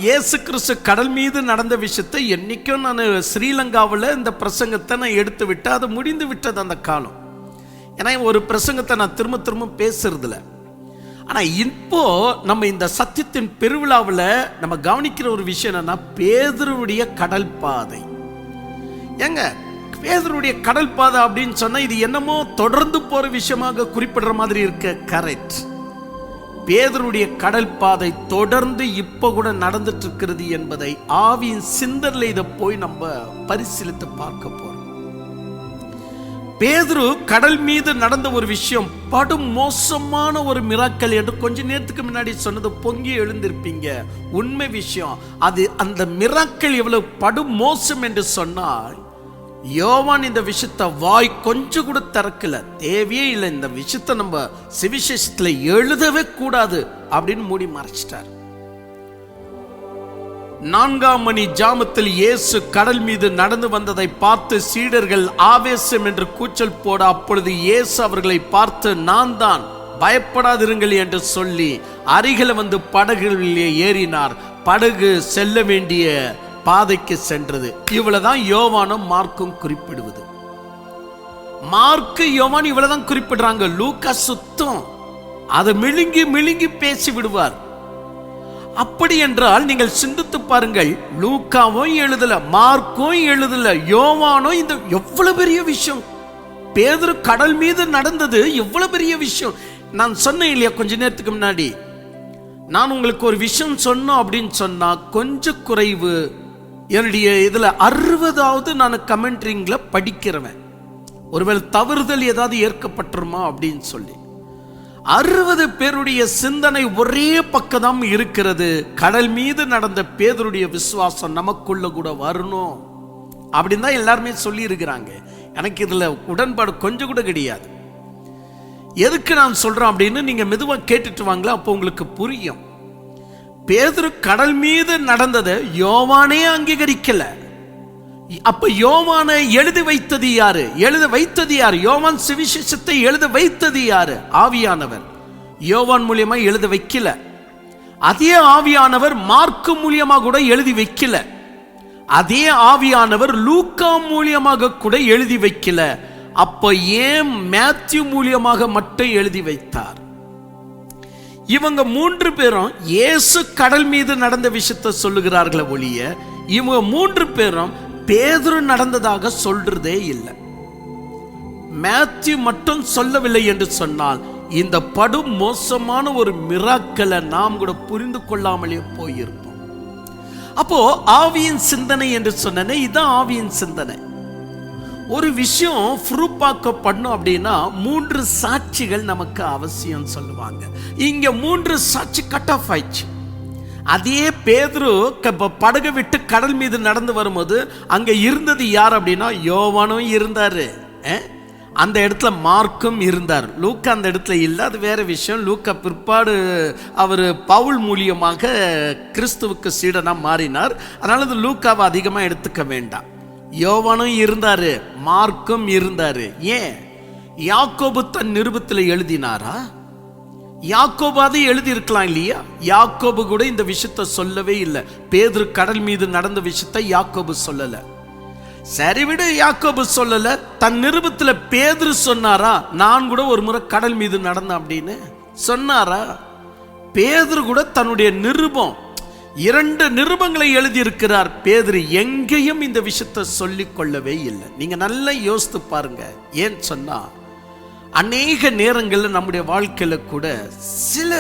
இயேசு கிறிஸ்து கடல் மீது நடந்த விஷயத்தை என்னைக்கும் நான் ஸ்ரீலங்காவில் இந்த பிரசங்கத்தை நான் எடுத்து விட்டு அது முடிந்து விட்டது அந்த காலம். ஏன்னா ஒரு பிரசங்கத்தை நான் திரும்ப திரும்ப பேசுறதில்ல. ஆனால் இப்போ நம்ம இந்த சத்தியத்தின் பெருவிழாவில் நம்ம கவனிக்கிற ஒரு விஷயம் என்னன்னா, பேதுருவுடைய கடல் பாதை. ஏங்க பேதுருவுடைய கடல் பாதை அப்படின்னு சொன்னா இது என்னமோ தொடர்ந்து போற விஷயமாக குறிப்பிடுற மாதிரி இருக்க. கரெக்ட். பேதுருடைய கடல் பாதை தொடர்ந்து இப்ப கூட நடந்துட்டு இருக்கிறது என்பதை ஆவியின் சிந்தனையில இதை போய் நம்ம பரிசீலித்து பார்க்க போறோம். பேதுரு கடல் மீது நடந்த ஒரு விஷயம் படும் மோசமான ஒரு மிராக்கல் என்று கொஞ்ச நேரத்துக்கு முன்னாடி சொன்னது பொங்கி எழுந்திருப்பீங்க. உண்மை விஷயம் அது. அந்த மிராக்கல் எவ்வளவு படும் மோசம் என்று சொன்னால், யோவான் இந்த விஷயத்தை வாய் கொஞ்சம் கூட திறக்கல, தேவையே இல்லை, இந்த விஷயத்தை நம்ம சுவிசேஷத்துல எழுதவே கூடாது அப்படின்னு மூடி மறைச்சிட்டார். 4ஆம் மணி ஜாமத்தில் இயேசு கடல் மீது நடந்து வந்ததை பார்த்து சீடர்கள் ஆவேசம் என்று கூச்சல் போட, அப்பொழுது இயேசு அவர்களை பார்த்து, நான் தான், பயப்படாதிருங்கள் என்று சொல்லி அருகில் வந்து படகுகளிலே ஏறினார். படகு செல்ல வேண்டிய பாதைக்கு சென்றது. இவ்வளவுதான் யோவானும் மார்க்கும் குறிப்பிடுவது. மார்க்கு யோவான் இவ்வளவுதான் குறிப்பிடுறாங்க. லூக்கா சுத்தம் அதை மிழுங்கி பேசி விடுவார். அப்படி என்றால் நீங்கள் சிந்தித்து பாருங்கள், லூக்காவும் எழுதல, மார்க்கும் எழுதல, யோவானும் இந்த எவ்வளவு பெரிய விஷயம். பேதுரு கடல் மீது நடந்தது எவ்வளவு பெரிய விஷயம். நான் சொன்னேன் இல்லையா கொஞ்ச நேரத்துக்கு முன்னாடி, நான் உங்களுக்கு ஒரு விஷயம் சொன்னோம் அப்படின்னு சொன்னா கொஞ்சம் குறைவு. என்னுடைய இதுல 60வது நான் கமெண்ட்ரிங்ல படிக்கிறவன், ஒருவேளை தவறுதல் ஏதாவது ஏற்கப்பட்டுருமா அப்படின்னு சொல்லி 60 பேருடைய சிந்தனை ஒரே பக்கம் இருக்கிறது. கடல் மீது நடந்த பேதுருடைய விசுவாசம் நமக்குள்ள கூட வரணும் அப்படின்னு தான் எல்லாருமே சொல்லி இருக்கிறாங்க. எனக்கு இதுல உடன்பாடு கொஞ்சம் கூட கிடையாது. எதுக்கு நான் சொல்றேன் அப்படின்னு நீங்க மெதுவா கேட்டுட்டு வாங்களா, அப்போ உங்களுக்கு புரியும். பேதுரு கடல் மீது நடந்ததை யோவானே அங்கீகரிக்கல. அப்ப யோவானை எழுதி வைத்தது யாரு? யோவான் சுவிசேஷத்தை எழுத வைத்தது யாரு? ஆவியானவர். யோவான் மூலியமா எழுத வைக்கல. அதே ஆவியானவர் மார்க்கு மூலியமா கூட எழுதி வைக்கல. அதே ஆவியானவர் லூக்கா மூலியமாக கூட எழுதி வைக்கல. அப்ப ஏன் மேத்யூ மூலியமாக மட்டும் எழுதி வைத்தார்? இவங்க 3 பேரும் இயேசு கடல் மீது நடந்த விஷயத்தை சொல்லுகிறார்களே ஒழிய இவங்க 3 பேரும் பேதுரு நடந்ததாக சொல்றதே இல்லை. மேத்யூ மட்டும் சொல்லவில்லை என்று சொன்னால் இந்த படும் மோசமான ஒரு மிராக்கலை நாம் கூட புரிந்து கொள்ளாமலே போயிருப்போம். அப்போ ஆவியின் சிந்தனை என்று சொன்னேன். இதுதான் ஆவியின் சிந்தனை. ஒரு விஷயம் ப்ரூஃபாக்கப்படணும் அப்படின்னா 3 சாட்சிகள் நமக்கு அவசியம் சொல்லுவாங்க. இங்க 3 சாட்சி கட் ஆஃப் ஆயிடுச்சு. அதே பேதுரு படகு விட்டு கடல் மீது நடந்து வரும்போது அங்க இருந்தது யார் அப்படின்னா யோவானும் இருந்தாரு, அந்த இடத்துல மார்க்கும் இருந்தார். லூக்கா அந்த இடத்துல இல்லை, அது வேற விஷயம். லூக்கா பிற்பாடு அவர் பவுல் மூலியமாக கிறிஸ்துவுக்கு சீடனா மாறினார். அதனால அது லூக்காவை அதிகமாக எடுத்துக்க வேண்டாம். யோவானும் இருந்தாரு, மார்க்கும் இருந்தாரு. ஏன்? யாக்கோபு தன் நிருபத்தில் எழுதினாரா? யாக்கோபு அதை எழுதி இருக்கலாம் இல்லையா? யாக்கோபு கூட இந்த விஷயத்தை சொல்லவே இல்லை. பேதுரு கடல் மீது நடந்த விஷயத்தை யாக்கோபு சொல்லல. சரி விடு, யாக்கோபு சொல்லல. தன் நிருபத்தில் பேதுரு சொன்னாரா நான் கூட ஒரு முறை கடல் மீது நடந்தேன் அப்படின்னு சொன்னாரா? பேதுரு கூட தன்னுடைய நிருபம் 2 நிருபங்களை எழுதி இருக்கிறார். பேதுரு எங்கேயும் இந்த விஷயத்தை சொல்லிக் கொள்ளவே இல்லை. நீங்க நல்லா யோசித்து பாருங்க. ஏன் சொன்னா அநேக நேரங்களில் நம்முடைய வாழ்க்கையில கூட சில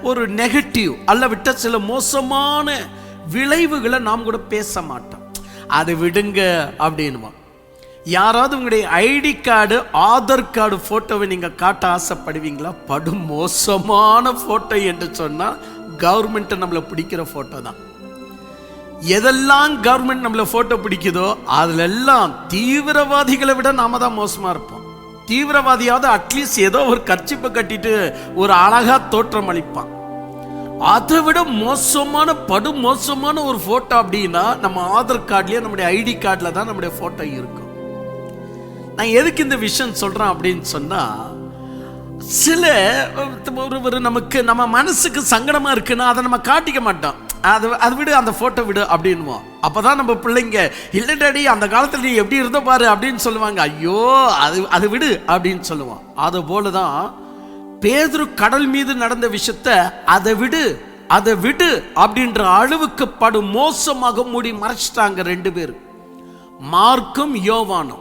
ஒரு நெகட்டிவ் அல்லவிட்ட சில மோசமான விளைவுகளை நாம் கூட பேச மாட்டோம். அதை விடுங்க அப்படின்னுமா. யாராவது உங்களுடைய ஐடி கார்டு, ஆதார் கார்டு போட்டோவை நீங்க காட்ட ஆசைப்படுவீங்களா? படும் மோசமான போட்டோ என்று சொன்னா கவர்மெண்ட் நம்மளை பிடிக்கிற போட்டோ தான். எதெல்லாம் கவர்மெண்ட் நம்மளை போட்டோ பிடிக்குதோ அதுல எல்லாம் தீவிரவாதிகளை விட நாம தான் மோசமா இருப்போம். தீவிரவாதியாவது அட்லீஸ்ட் ஏதோ ஒரு கர்ச்சிப்பை கட்டிட்டு ஒரு அழகா தோற்றம் அளிப்பான். அதை விட மோசமான படும் மோசமான ஒரு போட்டோ அப்படின்னா நம்ம ஆதார் கார்டுலயே நம்முடைய ஐடி கார்டுல தான் நம்முடைய போட்டோ இருக்கும். நான் எதுக்கு இந்த விஷயம் சொல்றேன் அப்படின்னு சொன்னா, சில ஒரு நமக்கு நம்ம மனசுக்கு சங்கடமா இருக்குன்னா அதை நம்ம காட்டிக்க மாட்டோம். அது விடு, அந்த போட்டோ விடு அப்படின்வோம். அப்பதான் நம்ம பிள்ளைங்க இல்லை டாடி அந்த காலத்துல நீ எப்படி இருந்த பாரு அப்படின்னு சொல்லுவாங்க. ஐயோ அது விடு அப்படின்னு சொல்லுவோம். அது போலதான் பேதுரு கடல் மீது நடந்த விஷயத்த அதை விடு அப்படின்ற அளவுக்கு படும் மோசமாக மூடி மறைச்சிட்டாங்க 2 பேர், மார்க்கும் யோவானும்.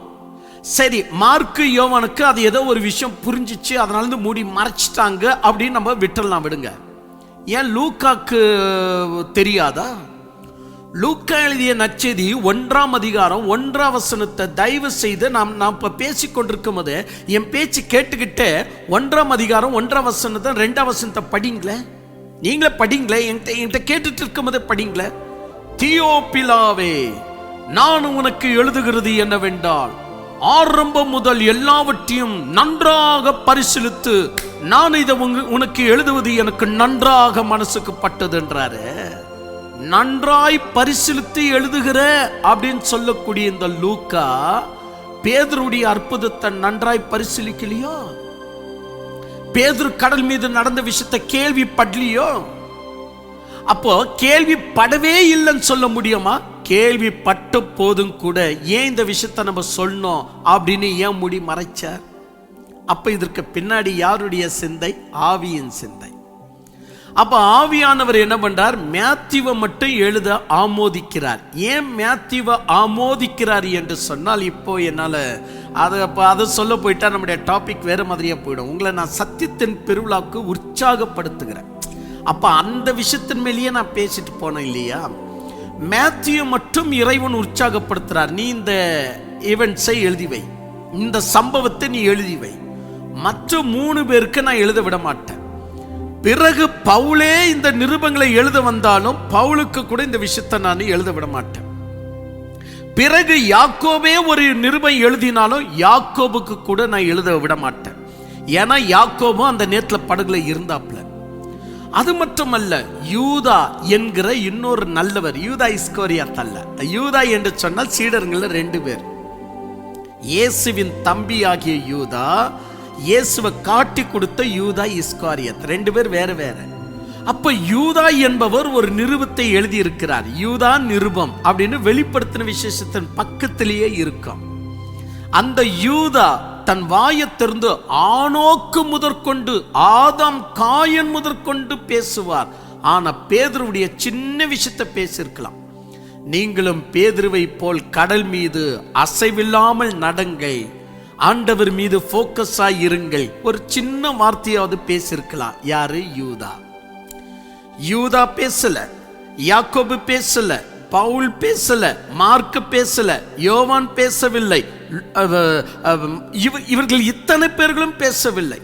சரி, மார்க்கு யோவானுக்கு அது ஏதோ ஒரு விஷயம் புரிஞ்சிச்சு, அதனால மூடி மறைச்சிட்டாங்க அப்படின்னு நம்ம விட்டுறலாம், விடுங்க. ஏன் லூக்காக்கு தெரியாதா? லூக்கா எழுதிய நற்செய்தி 1ஆம் அதிகாரம் 1ஆம் வசனத்தை தயவு செய்து நாம் இப்ப பேசிக் கொண்டிருக்கும் போது என் பேச்சு கேட்டுக்கிட்டே 1ஆம் அதிகாரம் 1ஆம் வசனத்தை 2ஆம் வசனத்தை படிங்களே. நீங்களே படிங்களே, என்கிட்ட கேட்டுட்டு இருக்கும் போதே படிங்களே. தியோப்பிலாவே, நான் உனக்கு எழுதுகிறது என்னவென்றால், ஆரம்பம் முதல் எல்லாவற்றையும் நன்றாக பரிசீலித்து நான் இதை உனக்கு எழுதுவது எனக்கு நன்றாக மனசுக்கு பட்டது என்றாரு. நன்றாய் பரிசீலித்து எழுதுகிற அப்படின்னு சொல்லக்கூடிய இந்த லூக்கா பேதுருடைய அற்புதத்தை நன்றாய் பரிசீலிக்கலையோ? பேதுரு கடல் மீது நடந்த விஷயத்தை கேள்விப்படலையோ? அப்போ கேள்விப்படவே இல்லைன்னு சொல்ல முடியுமா? கேள்விப்பட்ட போதும் கூட ஏன் இந்த விஷயத்தை நம்ம சொல்லணும் அப்படின்னு ஏன் மூடி மறைச்சார்? அப்ப இதற்கு பின்னாடி யாருடைய சிந்தை? ஆவியின் சிந்தை. அப்ப ஆவியானவர் என்ன பண்றார்? மேத்யூவை மட்டும் எழுத ஆமோதிக்கிறார். ஏன் மேத்யூவை ஆமோதிக்கிறார் என்று சொன்னால், இப்போ என்னால அதை சொல்ல போயிட்டா நம்முடைய டாபிக் வேற மாதிரியா போயிடும். உங்களை நான் சத்தியத்தின் பெருவிழாவுக்கு உற்சாகப்படுத்துகிறேன். அப்ப அந்த விஷயத்தின் மேலேயே நான் பேசிட்டு போனேன் இல்லையா? மேத்யூ மட்டும் இறைவன் உற்சாகப்படுத்துறார். நீ இந்த ஈவென்ட்ஸை எழுதி வை, இந்த சம்பவத்தை நீ எழுதி வை, மற்ற 3 பேருக்கு நான் எழுத விட மாட்டேன். பிறகு பவுலே இந்த நிருபங்களை எழுத வந்தாலும் பவுலுக்கு கூட இந்த விஷயத்தை நான் எழுத விட மாட்டேன். பிறகு யாக்கோபே ஒரு நிருபம் எழுதினாலும் யாக்கோபுக்கு கூட நான் எழுத விட மாட்டேன். ஏன்னா யாக்கோபும் அந்த நேரத்தில் படகுல இருந்தாப்ல. அது மட்டுமல்ல, யூதா என்கிற இன்னொரு நல்லவர், யூதா இஸ்காரியாத் அல்ல. யூதா என்று சொன்னால் சீடர்கள் 2 பேர். இயேசுவின் தம்பி ஆகிய யூதா, இயேசுவை காட்டி கொடுத்த யூதா இஸ்காரியாத், 2 பேர் வேற வேற. அப்ப யூதா என்பவர் ஒரு நிருபத்தை எழுதி இருக்கிறார். யூதா நிருபம் அப்படின்னு வெளிப்படுத்தின விசேஷத்தின் பக்கத்திலேயே இருக்கும். அந்த யூதா தன் வாயை திறந்து ஆனோக்கு முதற்கொண்டு ஆதாம் காயன் முதற்கொண்டு பேசுவார். ஆனா பேதுருவுடைய சின்ன விஷயத்தை பேசியிருக்கலாம். நீங்களும் பேதுருவை போல் கடல் மீது அசைவில்லாமல் நடங்கள், ஆண்டவர் மீது போக்கஸ் ஆயிருங்கள், ஒரு சின்ன வார்த்தையாவது பேசியிருக்கலாம். யாரு? யூதா. யூதா பேசல, யாக்கோபு பேசல, பவுல் பேசல, மார்க் பேசல, யோவான் பேசவில்லை, இவர்கள் இத்தனை பேர்களும் பேசவில்லை.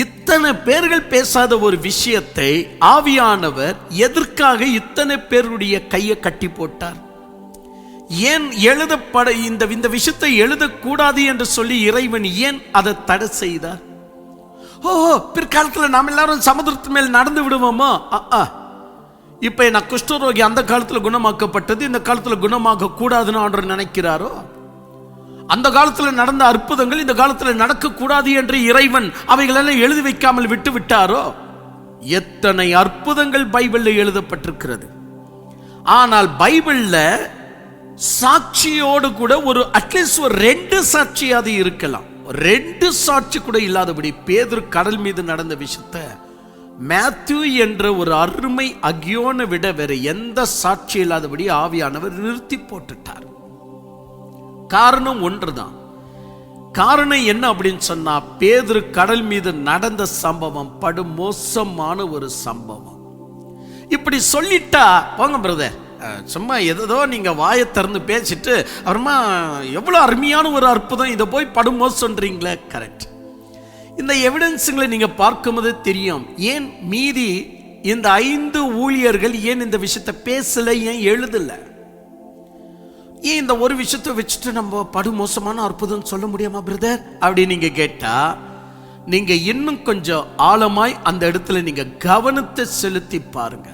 இத்தனை பேர்கள் பேசாத ஒரு விஷயத்தை ஆவியானவர் எதற்காக இத்தனை பேருடைய கையை கட்டி போட்டார்? ஏன் எழுதப்பட இந்த விஷயத்தை எழுதக்கூடாது என்று சொல்லி இறைவன் ஏன் அதை தடை செய்தார்? பிற்காலத்தில் நாம் எல்லாரும் சமுத்திரத்து மேல் நடந்து விடுவோமோ? இப்ப என்ன குஷ்டரோகி அந்த காலத்துல குணமாக்கப்பட்டது, இந்த காலத்துல குணமாக கூடாதுன்னு ஆண்டவர் நினைக்கிறாரோ? அந்த காலத்துல நடந்த அற்புதங்கள் இந்த காலத்துல நடக்க கூடாது என்று இறைவன் அவைகளெல்லாம் எழுதி வைக்காமல் விட்டு விட்டாரோ? எத்தனை அற்புதங்கள் பைபிள்ல எழுதப்பட்டிருக்கிறது. ஆனால் பைபிள்ல சாட்சியோடு கூட ஒரு அட்லீஸ்ட் ஒரு 2 சாட்சியாவது இருக்கலாம். 2 சாட்சி கூட இல்லாதபடி பேதுரு கடல் மீது நடந்த விஷயத்தை மேத்யூ என்ற ஒரு அருமை அகியோனை விட வேற எந்த சாட்சி இல்லாதபடி ஆவியானவர் நிறுத்தி போட்டுட்டார். காரணம் ஒன்றுதான். காரணம் என்ன அப்படின்னு சொன்னா, பேதுரு கடல் மீது நடந்த சம்பவம் படு மோசமான ஒரு சம்பவம். இப்படி சொல்லிட்டா போங்க பிரதர், சும்மா ஏதோ நீங்க வாயை திறந்து பேசிட்டு அப்புறமா எவ்வளவு அருமையான ஒரு அற்புதம், இதை போய் படுமோசன்றீங்களே. கரெக்ட். இந்த எவிடன்ஸுங்களை நீங்க பார்க்கும்போது தெரியும் ஏன் மீதி இந்த 5 ஊழியர்கள் ஏன் இந்த விஷயத்தை பேசல, ஏன் எழுதல, ஏன் இந்த ஒரு விஷயத்தை வச்சுட்டு நம்ம படுமோசமான அற்புதம் சொல்ல முடியுமா பிரதர் அப்படின்னு நீங்க கேட்டா, நீங்க இன்னும் கொஞ்சம் ஆழமாய் அந்த இடத்துல நீங்க கவனத்தை செலுத்தி பாருங்க.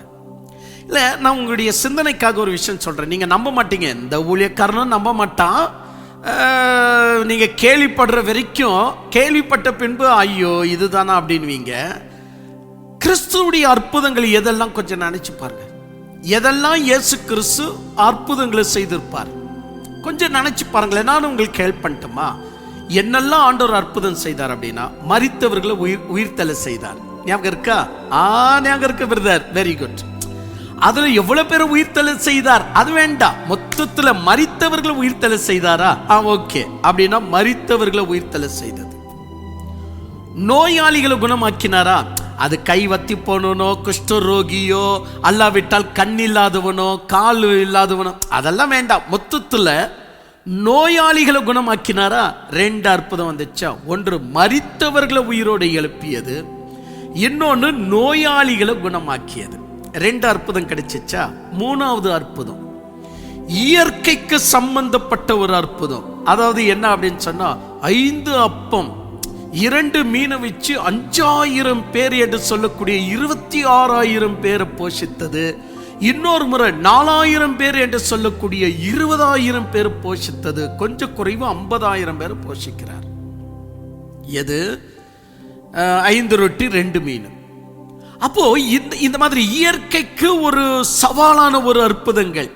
இல்ல, நான் உங்களுடைய சிந்தனைக்காக ஒரு விஷயம் சொல்றேன். நீங்க நம்ப மாட்டீங்க, இந்த ஊழியக்காரனும் நம்ப மாட்டான். நீங்க கேள்விப்படுற வரைக்கும், கேள்விப்பட்ட பின்பு ஐயோ இதுதானா அப்படின்வீங்க. கிறிஸ்துவுடைய அற்புதங்கள் எதெல்லாம் கொஞ்சம் நினைச்சு பாருங்க. எதெல்லாம் இயேசு கிறிஸ்து அற்புதங்களை செய்திருப்பார் கொஞ்சம் நினைச்சு பாருங்களேன். நான் உங்களுக்கு ஹெல்ப் பண்ணட்டுமா? என்னெல்லாம் ஆண்டவர் அற்புதம் செய்தார் அப்படின்னா, மரித்தவர்களை உயிர்த்தெழ செய்தார். ஞாபகம் இருக்கா? ஞாபகம் இருக்கு பிரதர், வெரி குட். அதுல எவ்வளவு பேரை உயிர்த்தெழ செய்தார் அது வேண்டாம், மொத்தத்துல மரித்தவர்களை உயிர்த்தெழ செய்தாரா? ஓகே. அப்படின்னா மரித்தவர்களை உயிர்த்தெழ செய்தது. நோயாளிகளை குணமாக்கினாரா? அது கை வத்தி போனோ, குஷ்டரோகியோ, அல்லாவிட்டால் கண் இல்லாதவனோ, கால் இல்லாதவனோ, அதெல்லாம் வேண்டாம். மொத்தத்துல நோயாளிகளை குணமாக்கினாரா? 2 அற்புதம் வந்துச்சா. ஒன்று மரித்தவர்களை உயிரோடு எழுப்பியது, இன்னொன்னு நோயாளிகளை குணமாக்கியது. 2 அற்புதம் கிடைச்சிச்சா. 3வது அற்புதம் இயற்கைக்கு சம்பந்தப்பட்ட ஒரு அற்புதம். அதாவது என்ன அப்படின்னு சொன்னா, 5 அப்பம் 2 மீனை வச்சு 5000 பேர் என்று சொல்லக்கூடிய 26,000 பேரை போஷித்தது. இன்னொரு முறை 4000 பேர் என்று சொல்லக்கூடிய 20,000 பேர் போஷித்தது. கொஞ்சம் குறைவு 50,000 பேர் போஷிக்கிறார். எது? 5 ரொட்டி 2 மீன். அப்போ இந்த மாதிரி இயற்கைக்கு ஒரு சவாலான ஒரு அற்புதங்கள்.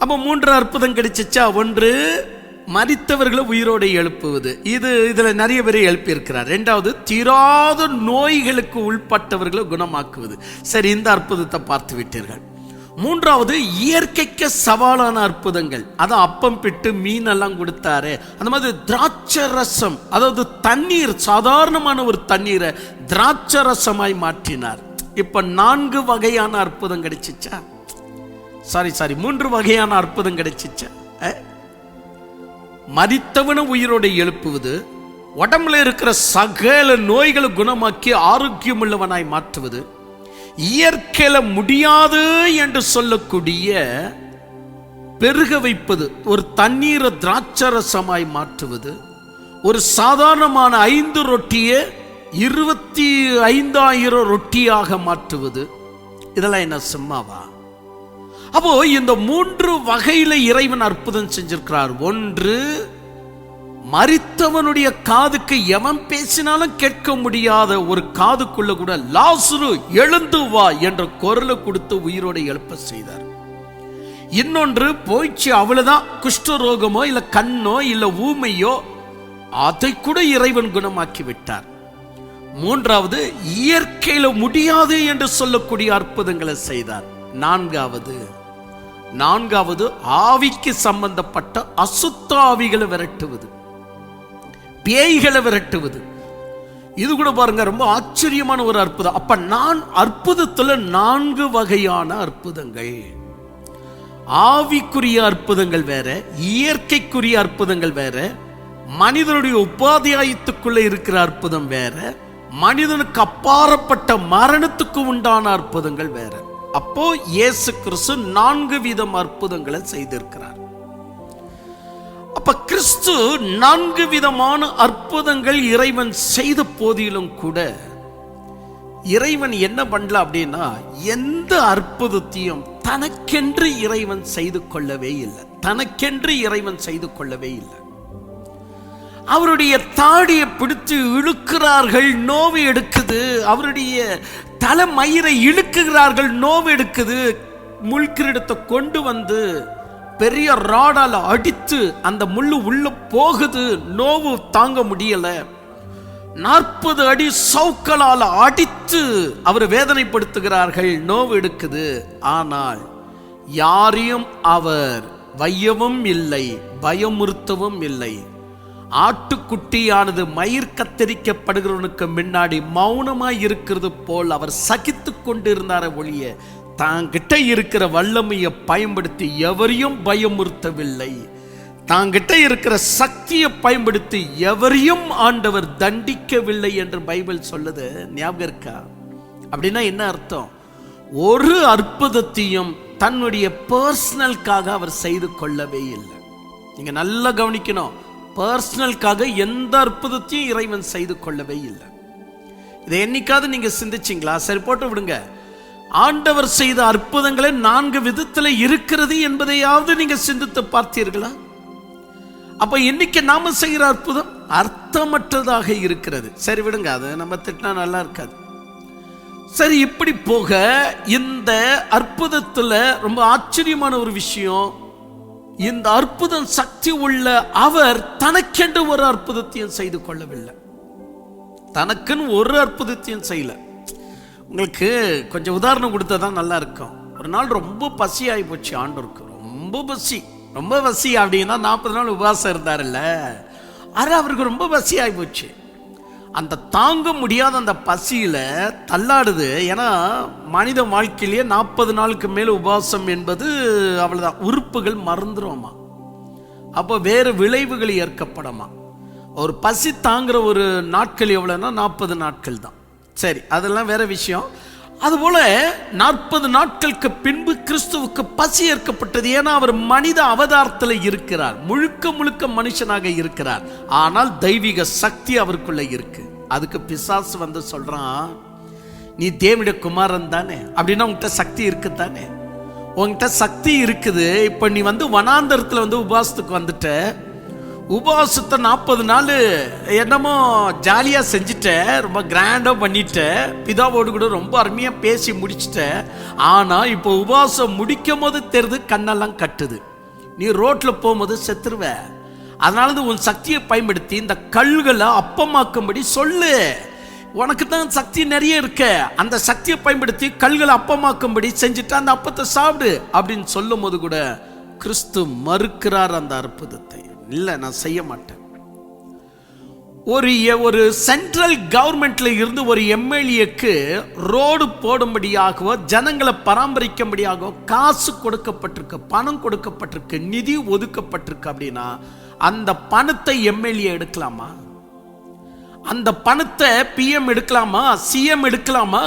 அப்போ 3 அற்புதம் கிடைச்சிச்சா. ஒன்று மரித்தவர்களை உயிரோடு எழுப்புவது, இதுல நிறைய பேரை எழுப்பி இருக்கிறார். 2வது தீராத நோய்களுக்கு உள்பட்டவர்களை குணமாக்குவது. சரி, இந்த அற்புதத்தை பார்த்து விட்டீர்கள். 3வது இயற்கைக்கு சவாலான அற்புதங்கள். அதான் அப்பம் பிட்டு மீன் எல்லாம் கொடுத்தாரு. அந்த மாதிரி திராட்சை ரசம், அதாவது தண்ணீர், சாதாரணமான ஒரு தண்ணீரை திராட்சை ரசமாய் மாற்றினார். இப்ப 4 வகையான அற்புதம் கிடைச்சிச்சா. சாரி 3 வகையான அற்புதம் கிடைச்சிச்சா. மரித்தவனை உயிரோடு எழுப்புவது, உடம்புல இருக்கிற சகல நோய்களை குணமாக்கி ஆரோக்கியம் உள்ளவனாய் மாற்றுவது, இயற்கையில முடியாது என்று சொல்லக்கூடிய பெருக வைப்பது, ஒரு தண்ணீரை திராட்சரசமாய் மாற்றுவது, ஒரு சாதாரணமான 5 ரொட்டியை 25,000 ரொட்டியாக மாற்றுவது, இதெல்லாம் என்ன சும்மாவா? அப்போ இந்த 3 வகையில இறைவன் அற்புதம் செஞ்சிருக்கிறார். ஒன்று, மரித்தவனுடைய காதுக்கு எவன் பேசினாலும் கேட்க முடியாத ஒரு காதுக்குள்ள கூட லாசரு எழுந்து வா என்ற குரலை கொடுத்து உயிரோடு எழுப்ப செய்தார். இன்னொன்று, போயிடுச்சு அவ்வளவுதான், குஷ்டரோகமோ இல்ல கண்ணோ இல்ல ஊமையோ அதை கூட இறைவன் குணமாக்கி விட்டார். மூன்றாவது, இயற்கையில முடியாது என்று சொல்லக்கூடிய அற்புதங்களை செய்தார். நான்காவது ஆவிக்கு சம்பந்தப்பட்ட அசுத்த ஆவிகளை விரட்டுவது, பேய்களை விரட்டுவது. இது கூட பாருங்க, ரொம்ப ஆச்சரியமான ஒரு அற்புதம். அப்ப அற்புதத்துல 4 வகையான அற்புதங்கள். ஆவிக்குரிய அற்புதங்கள் வேற, இயற்கைக்குரிய அற்புதங்கள் வேற, மனிதனுடைய உபாத்தியாயத்துக்குள்ள இருக்கிற அற்புதம் வேற, மனிதனுக்கு அப்பாற்பட்ட மரணத்துக்கு உண்டான அற்புதங்கள் வேற. அப்போ இயேசு கிறிஸ்து 4 விதம் அற்புதங்களை செய்திருக்கிறார். அப்ப கிறிஸ்து 4 விதமான அற்புதங்கள் இறைவன் செய்த போதிலும் கூட இறைவன் என்ன பண்ணல அப்படின்னா, எந்த அற்புதத்தையும் தனக்கென்று இறைவன் செய்து கொள்ளவே இல்லை. அவருடைய தாடியை பிடித்து இழுக்கிறார்கள், நோவு எடுக்குது. அவருடைய தலைமயிரை இழுக்குகிறார்கள், நோவு எடுக்குது. முள்கிரீடத்தை கொண்டு வந்து பெரிய ராடால அடித்து அந்த முள்ளு உள்ள போகுது, நோவு தாங்க முடியல. 40 அடி சவுக்களால் அடித்து அவர் வேதனைப்படுத்துகிறார்கள், நோவு எடுக்குது. ஆனால் யாரையும் அவர் வையவும் இல்லை, பயமுறுத்தவும் இல்லை. ஆட்டுக்குட்டியானது மயிர் கத்தரிக்கப்படுகிறவனுக்கு முன்னாடி மௌனமாய் இருக்கிறது போல் அவர் சகித்து கொண்டிருந்தார ஒழிய தாங்கிட்ட இருக்கிற வல்லமையை பயன்படுத்தி எவரையும் பயமுறுத்தவில்லை. தாங்கிட்ட இருக்கிற சக்தியை பயன்படுத்தி எவரையும் ஆண்டவர் தண்டிக்கவில்லை என்று பைபிள் சொல்லுது. ஞாபகம் இருக்கா? அப்படின்னா என்ன அர்த்தம்? ஒரு அற்புதத்தையும் தன்னுடைய பர்சனலுக்காக அவர் செய்து கொள்ளவே இல்லை. நீங்க நல்லா கவனிக்கணும், பர்சனலுக்காக எந்த அற்புதத்தையும் இறைவன் செய்து கொள்ளவே இல்லை. இதை என்னைக்காவது நீங்க சிந்திச்சிங்களா? சரி, போட்டு விடுங்க. ஆண்டவர் செய்த அற்புதங்களை 4 விதத்துல இருக்கிறது என்பதையாவது நீங்க சிந்தித்து பார்த்தீர்களா? அப்ப இன்னைக்கு நாம செய்கிற அற்புதம் அர்த்தமற்றதாக இருக்கிறது. சரி விடுங்க, அது நம்ம திட்டினா நல்லா இருக்காது. சரி, இப்படி போக இந்த அற்புதத்துல ரொம்ப ஆச்சரியமான ஒரு விஷயம், இந்த அற்புதம் சக்தி உள்ள அவர் தனக்கென்று ஒரு அற்புதத்தையும் செய்து கொள்ளவில்லை. தனக்குன்னு ஒரு அற்புதத்தையும் செய்யல. உங்களுக்கு கொஞ்சம் உதாரணம் கொடுத்தாதான் நல்லா இருக்கும். ஒரு நாள் ரொம்ப பசி ஆகி போச்சு ஆண்டவருக்கு, ரொம்ப பசி அப்படின்னா 40 நாள் உபவாசம் இருந்தார்ல, அவருக்கு ரொம்ப பசி ஆகி போச்சு. அந்த தாங்க முடியாத அந்த பசியில தள்ளாடுது. ஏன்னா மனித வாழ்க்கையிலேயே 40 நாளுக்கு மேல உபவாசம் என்பது அவ்வளவுதான், உறுப்புகள் மறந்துருமா, அப்போ வேறு விளைவுகள் ஏற்கப்படமா. ஒரு பசி தாங்குற ஒரு நாட்கள் எவ்வளவுன்னா 40 நாட்கள் தான். சரி, அதெல்லாம் வேற விஷயம். அதுபோல 40 நாட்களுக்கு பின்பு கிறிஸ்துவுக்கு பசி ஏற்கப்பட்டது. ஏன்னா அவர் மனித அவதாரத்தில் இருக்கிறார், முழுக்க மனுஷனாக இருக்கிறார். ஆனால் தெய்வீக சக்தி அவருக்குள்ள இருக்கு. அதுக்கு பிசாசு வந்து சொல்றான், நீ தேவனுடைய குமாரன் தானே, அப்படின்னா உங்ககிட்ட சக்தி இருக்குதானே, உங்ககிட்ட சக்தி இருக்குது. இப்ப நீ வந்து வனாந்தரத்துல வந்து உபவாசத்துக்கு வந்துட்ட, உபவாசத்தை 40 நாள் என்னமோ ஜாலியா செஞ்சுட்ட, ரொம்ப கிராண்டா பண்ணிட்ட, பிதாவோடு கூட ரொம்ப அருமையா பேசி முடிச்சுட்ட. ஆனா இப்போ உபவாசம் முடிக்கும் போது தெரிது கண்ணெல்லாம் கட்டுது, நீ ரோட்ல போகும்போது செத்துருவ. அதனால உன் சக்தியை பயன்படுத்தி இந்த கல்களை அப்பமாக்கும்படி சொல்லு. உனக்கு தான் சக்தி நிறைய இருக்க, அந்த சக்தியை பயன்படுத்தி கல்களை அப்பமாக்கும்படி செஞ்சுட்டு அந்த அப்பத்தை சாப்பிடு அப்படின்னு சொல்லும் போது கூட கிறிஸ்து மறுக்கிறார் அந்த அற்புதத்தை. இல்லை, நான் செய்ய மாட்டேன். ஒரு சென்ட்ரல் கவர்மெண்ட்ல இருந்து ஒரு எம்எல்ஏக்கு ரோடு போடும்படியாகவோ ஜனங்களை பராமரிக்கும்படியாகவோ காசு கொடுக்கப்பட்டிருக்கு, பணம் கொடுக்கப்பட்டிருக்கு, நிதி ஒதுக்கப்பட்டிருக்கு. அப்படின்னா அந்த பணத்தை எம்எல்ஏ எடுக்கலாமா? அந்த பணத்தை பிஎம் எடுக்கலாமா? சிஎம் எடுக்கலாமா?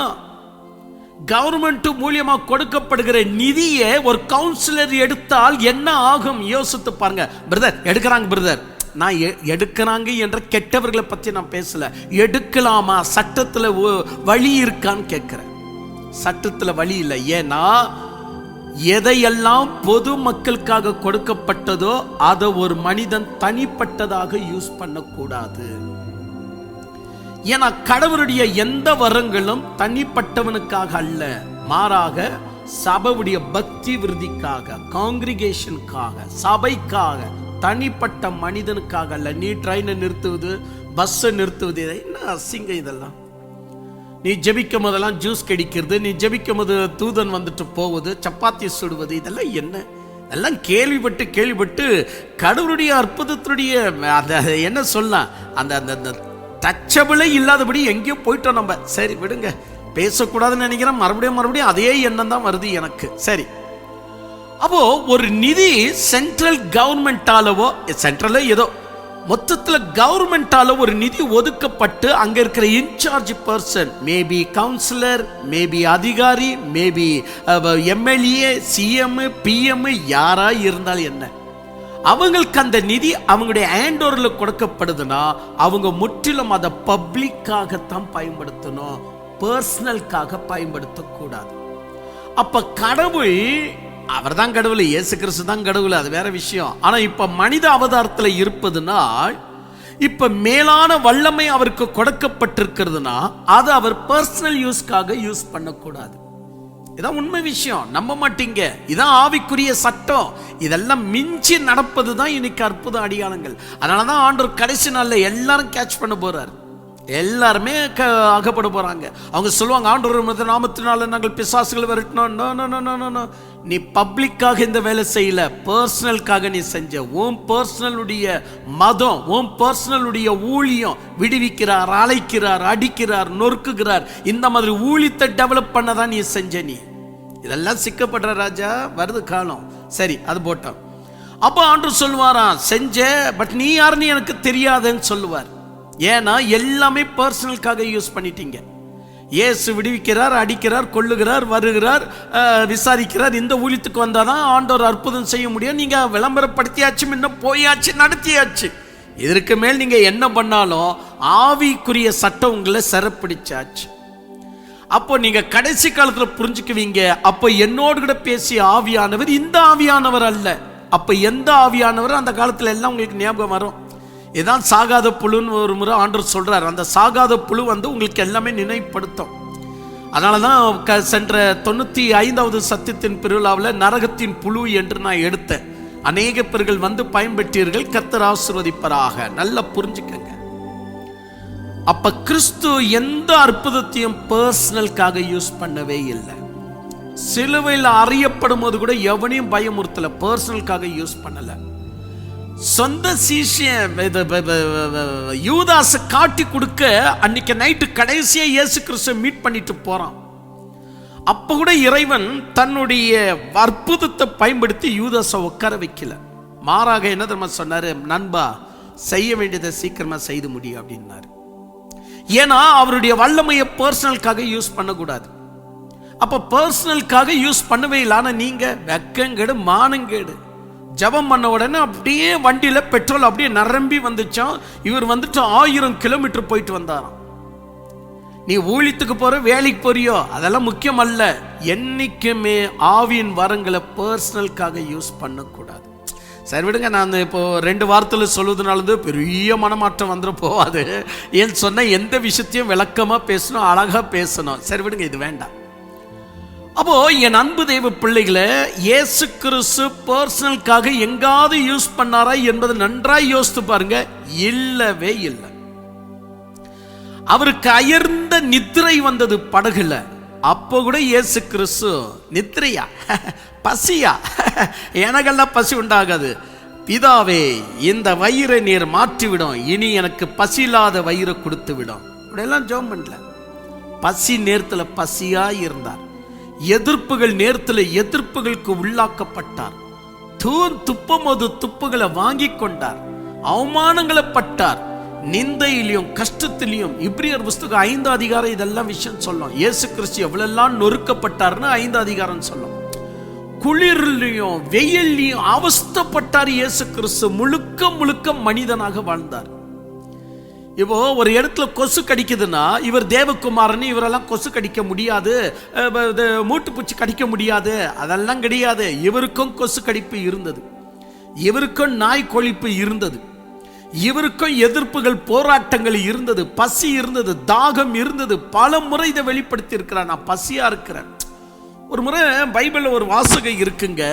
கவர்மெண்ட் மூலியமா கொடுக்கப்படுகிற நிதியை ஒரு கவுன்சிலர் எடுத்தால் என்ன ஆகும் யோசித்து பாருங்க. பிரதர் எடுக்கிறாங்க பிரதர், நான் எடுக்கிறாங்க என்ற கெட்டவர்களை பற்றி நான் பேசல. எடுக்கலாமா, சட்டத்தில் வழி இருக்கான்னு கேட்கிறேன். சட்டத்தில் வழி இல்லை. ஏன்னா எதையெல்லாம் பொது மக்களுக்காக கொடுக்கப்பட்டதோ அதை ஒரு மனிதன் தனிப்பட்டதாக யூஸ் பண்ணக்கூடாது. ஏன்னா கடவுளுடைய எந்த வரங்களும் தனிப்பட்டவனுக்காக அல்ல, மாறாக சபையுடைய பக்தி விருதிக்காக, காங்கிரிகேஷனுக்காக, சபைக்காக, தனிப்பட்ட மனிதனுக்காக அல்ல. நீ ட்ரெயினை நிறுத்துவது, பஸ்ஸை நிறுத்துவது, என்ன அசிங்க இதெல்லாம். நீ ஜெபிக்கும் போதெல்லாம் ஜூஸ் கிடைக்கிறது, நீ ஜெபிக்கும் போது தூதன் வந்துட்டு போவது, சப்பாத்தி சுடுவது, இதெல்லாம் என்ன? எல்லாம் கேள்விப்பட்டு கடவுளுடைய அற்புதத்துடைய என்ன சொல்லலாம், அந்த அந்த டச்சபிளே இல்லாதபடி எங்கேயோ போயிட்டோம் நம்ம. சரி விடுங்க, பேசக்கூடாதுன்னு நினைக்கிறேன். மறுபடியும் அதே எண்ணம் தான் வருது எனக்கு. சரி, அப்போ ஒரு நிதி சென்ட்ரல் கவர்மெண்டாலவோ, சென்ட்ரல் ஏதோ மொத்தத்தில் கவர்மெண்டால ஒரு நிதி ஒதுக்கப்பட்டு அங்க இருக்கிற incharge person, maybe councillor, maybe அதிகாரி, மேபி எம்எல்ஏ, சிஎம், பிஎம், யாரா இருந்தால் என்ன, அவங்களுக்கு அந்த நிதி அவங்களுடைய ஹேண்ட் ஓவர்ல கொடுக்கப்படுதுன்னா அவங்க முற்றிலும் அதை பப்ளிக்காகத்தான் பயன்படுத்தணும், பர்சனலுக்காக பயன்படுத்தக்கூடாது. அப்ப கடவுள் அவர் தான் கடவுள், இயேசு கிறிஸ்து தான் கடவுள், அது வேற விஷயம். ஆனா இப்ப மனித அவதாரத்தில் இருப்பதுனால் இப்ப மேலான வல்லமை அவருக்கு கொடுக்கப்பட்டிருக்கிறதுனா அதை அவர் பர்சனல் யூஸ்க்காக யூஸ் பண்ணக்கூடாது. இதான் உண்மை விஷயம். நம்ப மாட்டீங்க, இதான் ஆவிக்குரிய சட்டம். இதெல்லாம் மிஞ்சி நடப்பது தான் இன்னைக்கு அற்புத அடையாளங்கள். அதனாலதான் ஆண்டவர் கடைசி நாள்ல எல்லாரும் கேட்ச் பண்ண போறாரு, எல்லாருமே அகப்பட போறாங்க. அவங்க சொல்லுவாங்க, ஆண்டவர் நாமத்தினால நாங்கள் பிசாசுகள் விரட்டினோம். நீ பப்ளிக்காக இந்த வேலை செய்யல, பர்சனலுக்காக நீ செஞ்ச. உன் பர்சனலுடைய மதம், உன் பர்சனலுடைய ஊழியம், விடுவிக்கிறார், அழைக்கிறார், அடிக்கிறார், நொறுக்குகிறார், இந்த மாதிரி ஊழியத்தை டெவலப் பண்ணதான் நீ செஞ்ச. நீ இதெல்லாம் சிக்கப்படுற ராஜா, வருது காலம். சரி, அது போட்டோம். அப்போ ஆண்டவர் சொல்லுவாராம், செஞ்ச, பட் நீ யாருன்னு எனக்கு தெரியாதுன்னு சொல்லுவார். ஏன்னா எல்லாமே பர்சனலுக்காக யூஸ் பண்ணிட்டீங்க. இயேசு விடுவிக்கிறார், அடிக்கிறார், கொல்லுகிறார், வருகிறார், விசாரிக்கிறார். இந்த ஊழியத்துக்கு வந்தாதான் ஆண்டவர் அற்புதம் செய்ய முடியும். நீங்க விளம்பரப்படுத்தியாச்சு, முன்ன போயாச்சு, நடத்தியாச்சு. இதற்கு மேல் நீங்க என்ன பண்ணாலும் ஆவிக்குரிய சட்டம் உங்களை சிறப்பிடிச்சாச்சு. அப்போ நீங்க கடைசி காலத்துல புரிஞ்சுக்குவீங்க, அப்போ என்னோடு கூட பேசிய ஆவியானவர் இந்த ஆவியானவர் அல்ல. அப்ப எந்த ஆவியானவர் அந்த காலத்துல எல்லாம் உங்களுக்கு ஞாபகம் வரும். இதான் சாகாத புழுன்னு ஒரு முறை ஆண்டவர் சொல்றார். அந்த சாகாத புழு உங்களுக்கு எல்லாமே நினைவுபடுத்தும். அதனாலதான் சென்ற 95வது சத்தியத்தின் பெருவிழாவில் நரகத்தின் புழு என்று நான் எடுத்தேன். அநேக பேர்கள் பயன்பெற்றீர்கள். கர்த்தர் ஆசீர்வதிப்பாராக. நல்லா புரிஞ்சுக்கங்க. அப்ப கிறிஸ்து எந்த அற்புதத்தையும் பர்சனலுக்காக யூஸ் பண்ணவே இல்லை. சிலுவையில் அறியப்படும் போது கூட எவனையும் பயமுறுத்தல, பர்சனலுக்காக யூஸ் பண்ணல. சொந்த சீஷன் யூதாசை காட்டி கொடுக்க அன்னைக்கு நைட்டு கடைசியா இயேசு கிறிஸ்துவை மீட் பண்ணிட்டு போறான். அப்ப கூட இறைவன் தன்னுடைய அற்புதத்தை பயன்படுத்தி யூதாசை உட்கார வைக்கல. மாறாக என்ன தெரியுமா சொன்னாரு, நண்பா செய்ய வேண்டியதை சீக்கிரமா செய்து முடியும் அப்படின்னாரு. ஏன்னா அவருடைய வல்லமையை பர்சனலுக்காக யூஸ் பண்ணக்கூடாது. அப்ப பர்சனலுக்காக யூஸ் பண்ணவே இல்லை. ஆனா நீங்க வெக்கங்கேடு, மானங்கேடு. ஜபம் பண்ண உடனே அப்படியே வண்டியில பெட்ரோல் அப்படியே நிரம்பி வந்துச்சான். இவர் 1000 கிலோமீட்டர் போயிட்டு வந்தாராம். நீ ஊழியத்துக்கு போற, வேலைக்கு போறியோ, அதெல்லாம் முக்கியம் அல்ல. என்னைக்குமே ஆவியின் வரங்களை பர்சனலுக்காக யூஸ் பண்ணக்கூடாது. சரி விடுங்க, நான் இப்போ 2 வாரத்தில் சொல்வதனால பெரிய மனமாற்றம் வந்துட போவாது. ஏன் சொன்ன எந்த விஷயத்தையும் விளக்கமா பேசணும், அழகா பேசணும். சரி விடுங்க, இது வேண்டாம். அப்போ என் அன்பு தெய்வ பிள்ளைகளை, இயேசு கிறிஸ்து பர்சனலுக்காக எங்காவது யூஸ் பண்ணாரா என்பது நன்றாய் யோசித்து பாருங்க. இல்லவே இல்லை. அவருக்கு அயர்ந்த நித்திரை வந்தது படகுல. அப்போ கூட இயேசு கிறிஸ்து நித்திரையா, பசியா, எனக்கெல்லாம் பசி உண்டாகாது. பிதாவே, இந்த வயிறை நீர் மாற்றிவிடும், இனி எனக்கு பசி இல்லாத வயிறை கொடுத்து விடும். இப்படியெல்லாம் ஜெபம் பண்ணல. பசி நேரத்தில் பசியா இருந்தார். எதிர்ப்புகள் நேரத்தில் எதிர்ப்புகளுக்கு உள்ளாக்கப்பட்டார். துப்பமோது துப்புகளை வாங்கி கொண்டார். அவமானங்களை பட்டார். நிந்தையிலையும் கஷ்டத்திலையும். இப்ரியர் புஸ்தகம் 5 அதிகாரம் இதெல்லாம் விஷயம் சொல்லும். இயேசு கிறிஸ்து எவ்வளெல்லாம் நொறுக்கப்பட்டார்னு 5 அதிகாரம் சொல்லும். குளிர்லையும் வெயில்லையும் அவஸ்தைப்பட்டார் இயேசு கிறிஸ்து. முழுக்க முழுக்க மனிதனாக வாழ்ந்தார். இப்போ ஒரு இடத்துல கொசு கடிக்குதுன்னா இவர் தேவகுமாரன், இவரெல்லாம் கொசு கடிக்க முடியாது, மூட்டுப்பூச்சி கடிக்க முடியாது, அதெல்லாம் கிடையாது. இவருக்கும் கொசு கடிப்பு இருந்தது, இவருக்கும் நாய் கொழிப்பு இருந்தது, இவருக்கும் எதிர்ப்புகள் போராட்டங்கள் இருந்தது, பசி இருந்தது, தாகம் இருந்தது. பல முறை இதை வெளிப்படுத்தி இருக்கிறார், நான் பசியா இருக்கிறேன். ஒரு முறை பைபிள்ல ஒரு வாசகம் இருக்குங்க,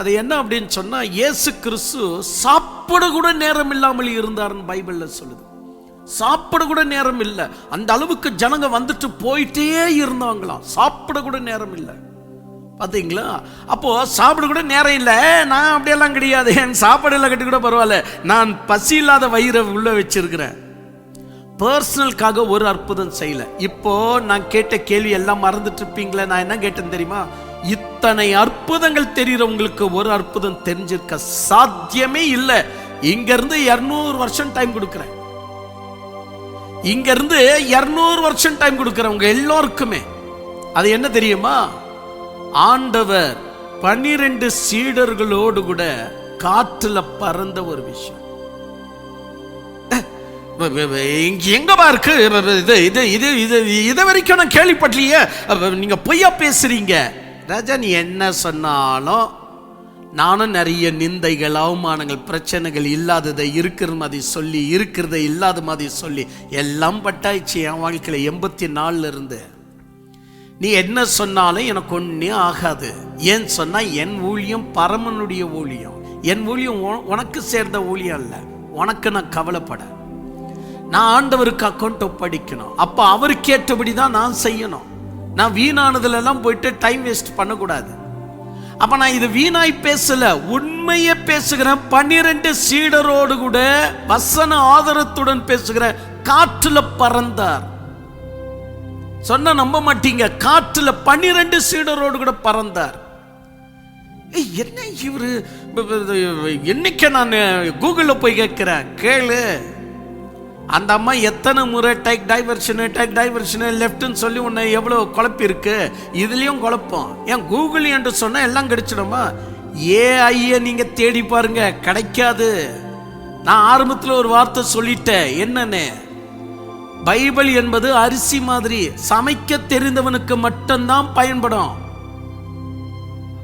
அது என்ன அப்படின்னு சொன்னா, இயேசு கிறிஸ்து சாப்பிட கூட நேரம் இல்லாமல் இருந்தார்னு பைபிள்ல சொல்லுது. சாப்பிட கூட நேரம் இல்லை, அந்த அளவுக்கு ஜனங்க வந்துட்டு போயிட்டே இருந்தாங்களாம். சாப்பிட கூட நேரம் இல்லை, பார்த்தீங்களா? அப்போ சாப்பிட கூட நேரம் இல்லை. நான் அப்படியெல்லாம் கிடையாது, என் சாப்பாடு எல்லாம் கட்டி கூட பரவாயில்ல, நான் பசி இல்லாத வயிறை உள்ள வச்சிருக்கிறேன். பர்சனலுக்காக ஒரு அற்புதம் செய்யல. இப்போ நான் கேட்ட கேள்வி எல்லாம் மறந்துட்டு இருப்பீங்களே. நான் என்ன கேட்டேன் தெரியுமா? இத்தனை அற்புதங்கள் தெரிகிறவங்களுக்கு ஒரு அற்புதம் தெரிஞ்சிருக்க சாத்தியமே இல்லை. இங்க இருந்து 200 வருஷம் டைம் கொடுக்கிறேன், இங்க இருந்து 200 வருஷம் டைம் கொடுக்கிறவங்க எல்லோருக்குமே அது என்ன தெரியுமா? ஆண்டவர் 12 சீடர்களோடு கூட காற்றுல பறந்த ஒரு விஷயம். எங்கப்பா இருக்கு இது வரைக்கும் நான் கேள்விப்பட்டலையே, நீங்க பொய்யா பேசுறீங்க. ராஜா, நீ என்ன சொன்னாலும் நானும் நிறைய நிந்தைகள், அவமானங்கள், பிரச்சனைகள் இல்லாததை இருக்கிற மாதிரி சொல்லி, இருக்கிறத இல்லாத மாதிரி சொல்லி எல்லாம் பட்டாயிடுச்சு என் வாழ்க்கையில 84 இருந்து. நீ என்ன சொன்னாலும் எனக்கு ஒன்னே ஆகாது. ஏன் சொன்னா, என் ஊழியம் பரமனுடைய ஊழியம், என் ஊழியம் உனக்கு சேர்ந்த ஊழியம் அல்ல. உனக்கு நான் கவலைப்பட, நான் ஆண்டவருக்கு அக்கௌண்ட் படிக்கணும். அப்ப அவருக்கு ஏற்றபடி தான் நான் செய்யணும். நான் வீணானதுல எல்லாம் போயிட்டு டைம் வேஸ்ட் பண்ணக்கூடாது. அப்ப நான் இது வீணாய் பேசல, உண்மையை பேசுகிறேன். 12 சீடரோடு கூட வசன ஆதரத்துடன் பேசுகிறேன். காற்றுல பறந்தார். சொன்ன நம்ப மாட்டீங்க, காற்றுல 12 சீடரோடு கூட பறந்தார். என்ன இவரு, என்னைக்கு நான் கூகுள்ல போய் கேட்கிறேன், கேளு. அந்த அம்மா எத்தனை முறை டேக் டைவர்ஷனு லெஃப்ட்னு சொல்லி உன்னை எவ்வளோ குழப்பி இருக்கு. இதுலேயும் குழப்பம். ஏன் கூகுள் என்று சொன்னா எல்லாம் கிடைச்சிடுமா? AI நீங்க தேடி பாருங்க, கிடைக்காது. நான் ஆரம்பத்தில் ஒரு வார்த்தை சொல்லிட்டேன், என்னன்னு, பைபிள் என்பது அரிசி மாதிரி, சமைக்க தெரிந்தவனுக்கு மட்டும்தான் பயன்படும்.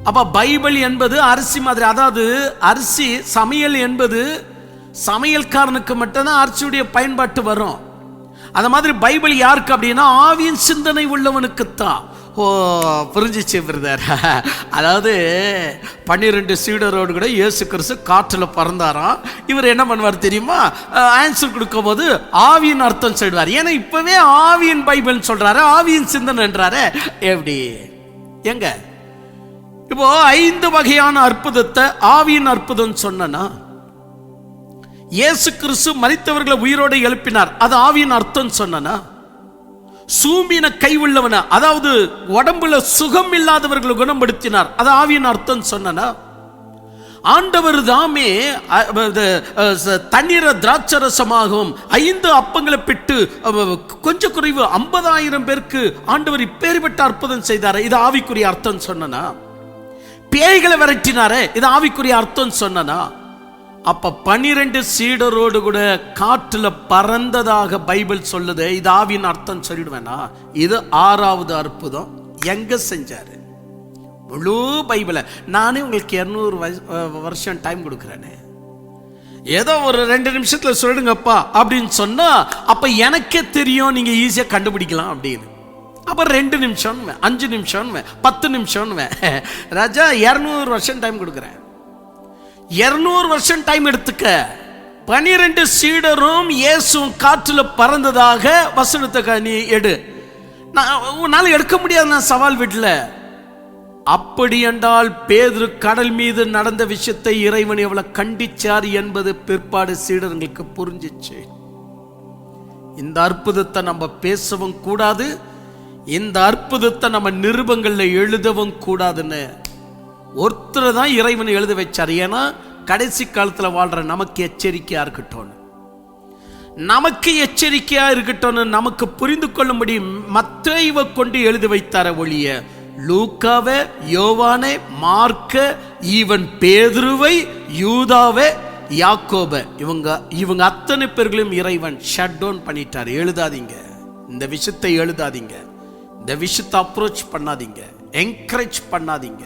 அப்ப பைபிள் என்பது அரிசி மாதிரி, அதாவது அரிசி சமையல் என்பது சமையல்காரனுக்கு மட்டும்தான் அரிசியுடைய பயன்பாட்டு வரும். அந்த மாதிரி பைபிள் யாருக்கு அப்படின்னா, ஆவியின் சிந்தனை உள்ளவனுக்குத்தான். ஓ, புரிஞ்சிச்சு பிரதர். அதாவது 12 சீடரோடு கூட இயேசு கிறிஸ்து காற்றுல பறந்தாராம். இவர் என்ன பண்ணுவார் தெரியுமா? ஆன்சர் கொடுக்கும் போது ஆவியின் அர்த்தம் சொல்வார். ஏன்னா இப்பவே ஆவியின் பைபிள் சொல்றாரு, ஆவியின் சிந்தனைன்றாரு. எப்படி எங்க இப்போ 5 வகையான அற்புதத்தை ஆவியின் அற்புதம் சொன்னா, இயேசு கிறிஸ்து மரித்தவர்களை உயிரோடு எழுப்பினார், அது ஆவியின் அர்த்தம் சொன்னா, சூம்பின கை உள்ளவன, அதாவது உடம்புல சுகம் இல்லாதவர்களை குணப்படுத்தினார், அது ஆவியின் அர்த்தம் சொன்னா, ஆண்டவர் தாமே தண்ணீரை திராட்சரசமாகவும் 5 அப்பங்களை பிட்டு கொஞ்சம் குறைவு 50,000 பேருக்கு ஆண்டவர் இப்பேற்பட்ட அற்புதம் செய்தார், இது ஆவிக்குரிய அர்த்தம் சொன்னா, பேய்களை விரட்டினாரே, இது ஆவிக்குரிய அர்த்தம் சொன்னா. அப்ப 12 சீடரோடு கூட காற்றுல பறந்ததாக பைபிள் சொல்லுது, இது ஆவியின் அர்த்தம் சொல்லிடுவேனா? இது 6வது அற்புதம். எங்க செஞ்சாரு? முழு பைபிளை நானே உங்களுக்கு 200 வருஷம் டைம் கொடுக்குறேனே, ஏதோ ஒரு 2 நிமிஷத்துல சொல்லுங்கப்பா அப்படின்னு சொன்னா, அப்ப எனக்கே தெரியும், நீங்க ஈஸியா கண்டுபிடிக்கலாம் அப்படின்னு. அப்ப 2 நிமிஷம், 5 நிமிஷம், 10 நிமிஷம். ராஜா 200 வருஷம் டைம் கொடுக்குறேன். 200 வருஷம் டைம் எடுத்துக்க. 12 சீடரும் இயேசுவும் காற்றுல பறந்ததாக வசனத்தை நீ எடு. உன்னால எடுக்க முடியாது, நான் சவால் விடல. அப்படி என்றால் பேதுரு கடல் மீது நடந்த விஷயத்தை இறைவன் எவ்வளவு கண்டிச்சார் என்பது பிற்பாடு சீடர்களுக்கு புரிஞ்சிச்சு. இந்த அற்புதத்தை நம்ம பேசவும் கூடாது, இந்த அற்புதத்தை நம்ம நிருபங்கள்ல எழுதவும் கூடாதுன்னு ஒருத்தர் தான் இறைவன் எழுத வச்சார். ஏன்னா கடைசி காலத்துல வாழ்ற நமக்கு எச்சரிக்கையா இருக்கட்டும், நமக்கு எச்சரிக்கையா இருக்கட்டும், நமக்கு புரிந்து கொள்ளும்படி மத்தேயுவை கொண்டு எழுதி வைத்தார ஒழிய லூக்காவை, யோவானை, மார்க்க, ஈவன் பேதுருவை, யூதாவை, யாக்கோபை, இவங்க அத்தனை பேர்களையும் இறைவன் ஷட் டவுன் பண்ணிட்டார். எழுதாதீங்க, இந்த விஷயத்தை எழுதாதீங்க, இந்த விஷயத்தை அப்ரோச் பண்ணாதீங்க, என்கரேஜ் பண்ணாதீங்க.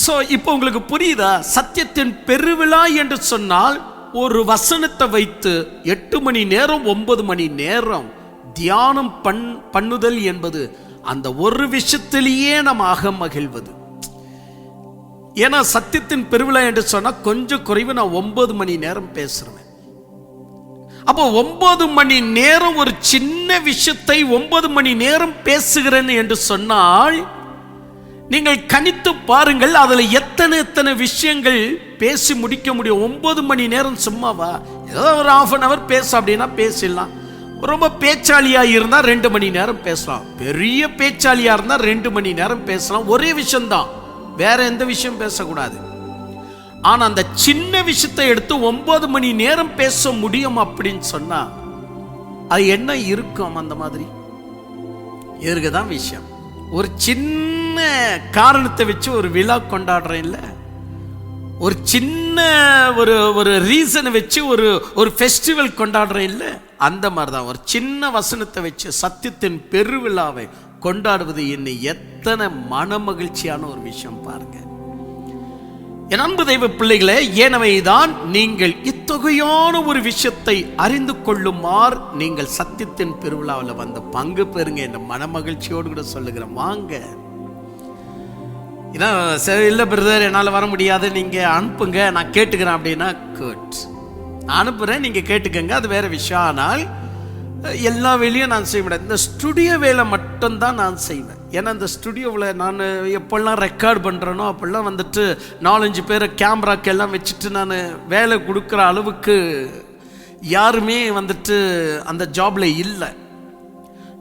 சோ இப்போ உங்களுக்கு புரியுதா? சத்தியத்தின் பெருவிழா என்று சொன்னால் ஒரு வசனத்தை வைத்து 8 மணி நேரம் 9 மணி நேரம் தியானம் பண்ணுதல் என்பது அந்த ஒரு விஷயத்திலேயே நாம் மகிழ்வது. ஏன்னா சத்தியத்தின் பெருவிழா என்று சொன்னா கொஞ்சம் குறைவு நான் 9 மணி நேரம் பேசுறேன். அப்போ 9 மணி நேரம் ஒரு சின்ன விஷயத்தை 9 மணி நேரம் பேசுகிறேன் என்று சொன்னால் நீங்கள் கணித்து பாருங்கள், அதுல எத்தனை விஷயங்கள் பேசி முடிக்க முடியும். 9 மணி நேரம் சும்மாவா? ஏதோ ஒரு 1/2 hour பேச அப்படின்னா பேசிடலாம். ரொம்ப பேச்சாளியா இருந்தா 2 மணி நேரம் பேசலாம். பெரிய பேச்சாளியா இருந்தா 2 மணி நேரம் பேசலாம். ஒரே விஷயம்தான், வேற எந்த விஷயம் பேசக்கூடாது. ஆனா அந்த சின்ன விஷயத்தை எடுத்து 9 மணி நேரம் பேச முடியும் அப்படின்னு சொன்னா அது என்ன இருக்கும்? அந்த மாதிரி இருக்குதான் விஷயம். ஒரு சின்ன காரணத்தை வச்சு ஒரு விழா கொண்டாடுறேன் இல்ல, ஒரு சின்ன ஒரு ரீசனை வச்சு ஒரு ஃபெஸ்டிவல் கொண்டாடுறேன் இல்ல, அந்த மாதிரிதான் ஒரு சின்ன வசனத்தை வச்சு சத்தியத்தின் பெருவிழாவை கொண்டாடுவது என்னை எத்தனை மன மகிழ்ச்சியான ஒரு விஷயம் பாருங்க. என் அன்பு தெய்வ பிள்ளைகளே, ஏனவைதான் நீங்கள் இத்தொகையான ஒரு விஷயத்தை அறிந்து கொள்ளுமாறு நீங்கள் சத்தியத்தின் பெருவிழாவில் வந்து பங்கு பெறுங்க. என் மன மகிழ்ச்சியோடு கூட சொல்லுகிறேன், வாங்க. சரி இல்லை பிரதர் என்னால் வர முடியாது, நீங்கள் அனுப்புங்க, நான் கேட்டுக்கிறேன் அப்படின்னா குட், அனுப்புகிறேன், நீங்கள் கேட்டுக்கங்க, அது வேற விஷயம். ஆனால் எல்லா வேலையும் நான் செய்ய முடியாது. இந்த ஸ்டுடியோ வேலை மட்டும்தான் நான் செய்வேன். ஏன்னா இந்த ஸ்டுடியோவில் நான் எப்பெல்லாம் ரெக்கார்ட் பண்ணுறேனோ அப்பெல்லாம் வந்துட்டு 4-5 பேரை கேமராக்கு எல்லாம் வச்சுட்டு நான் வேலை கொடுக்குற அளவுக்கு யாருமே வந்துட்டு அந்த ஜாப்ல இல்லை.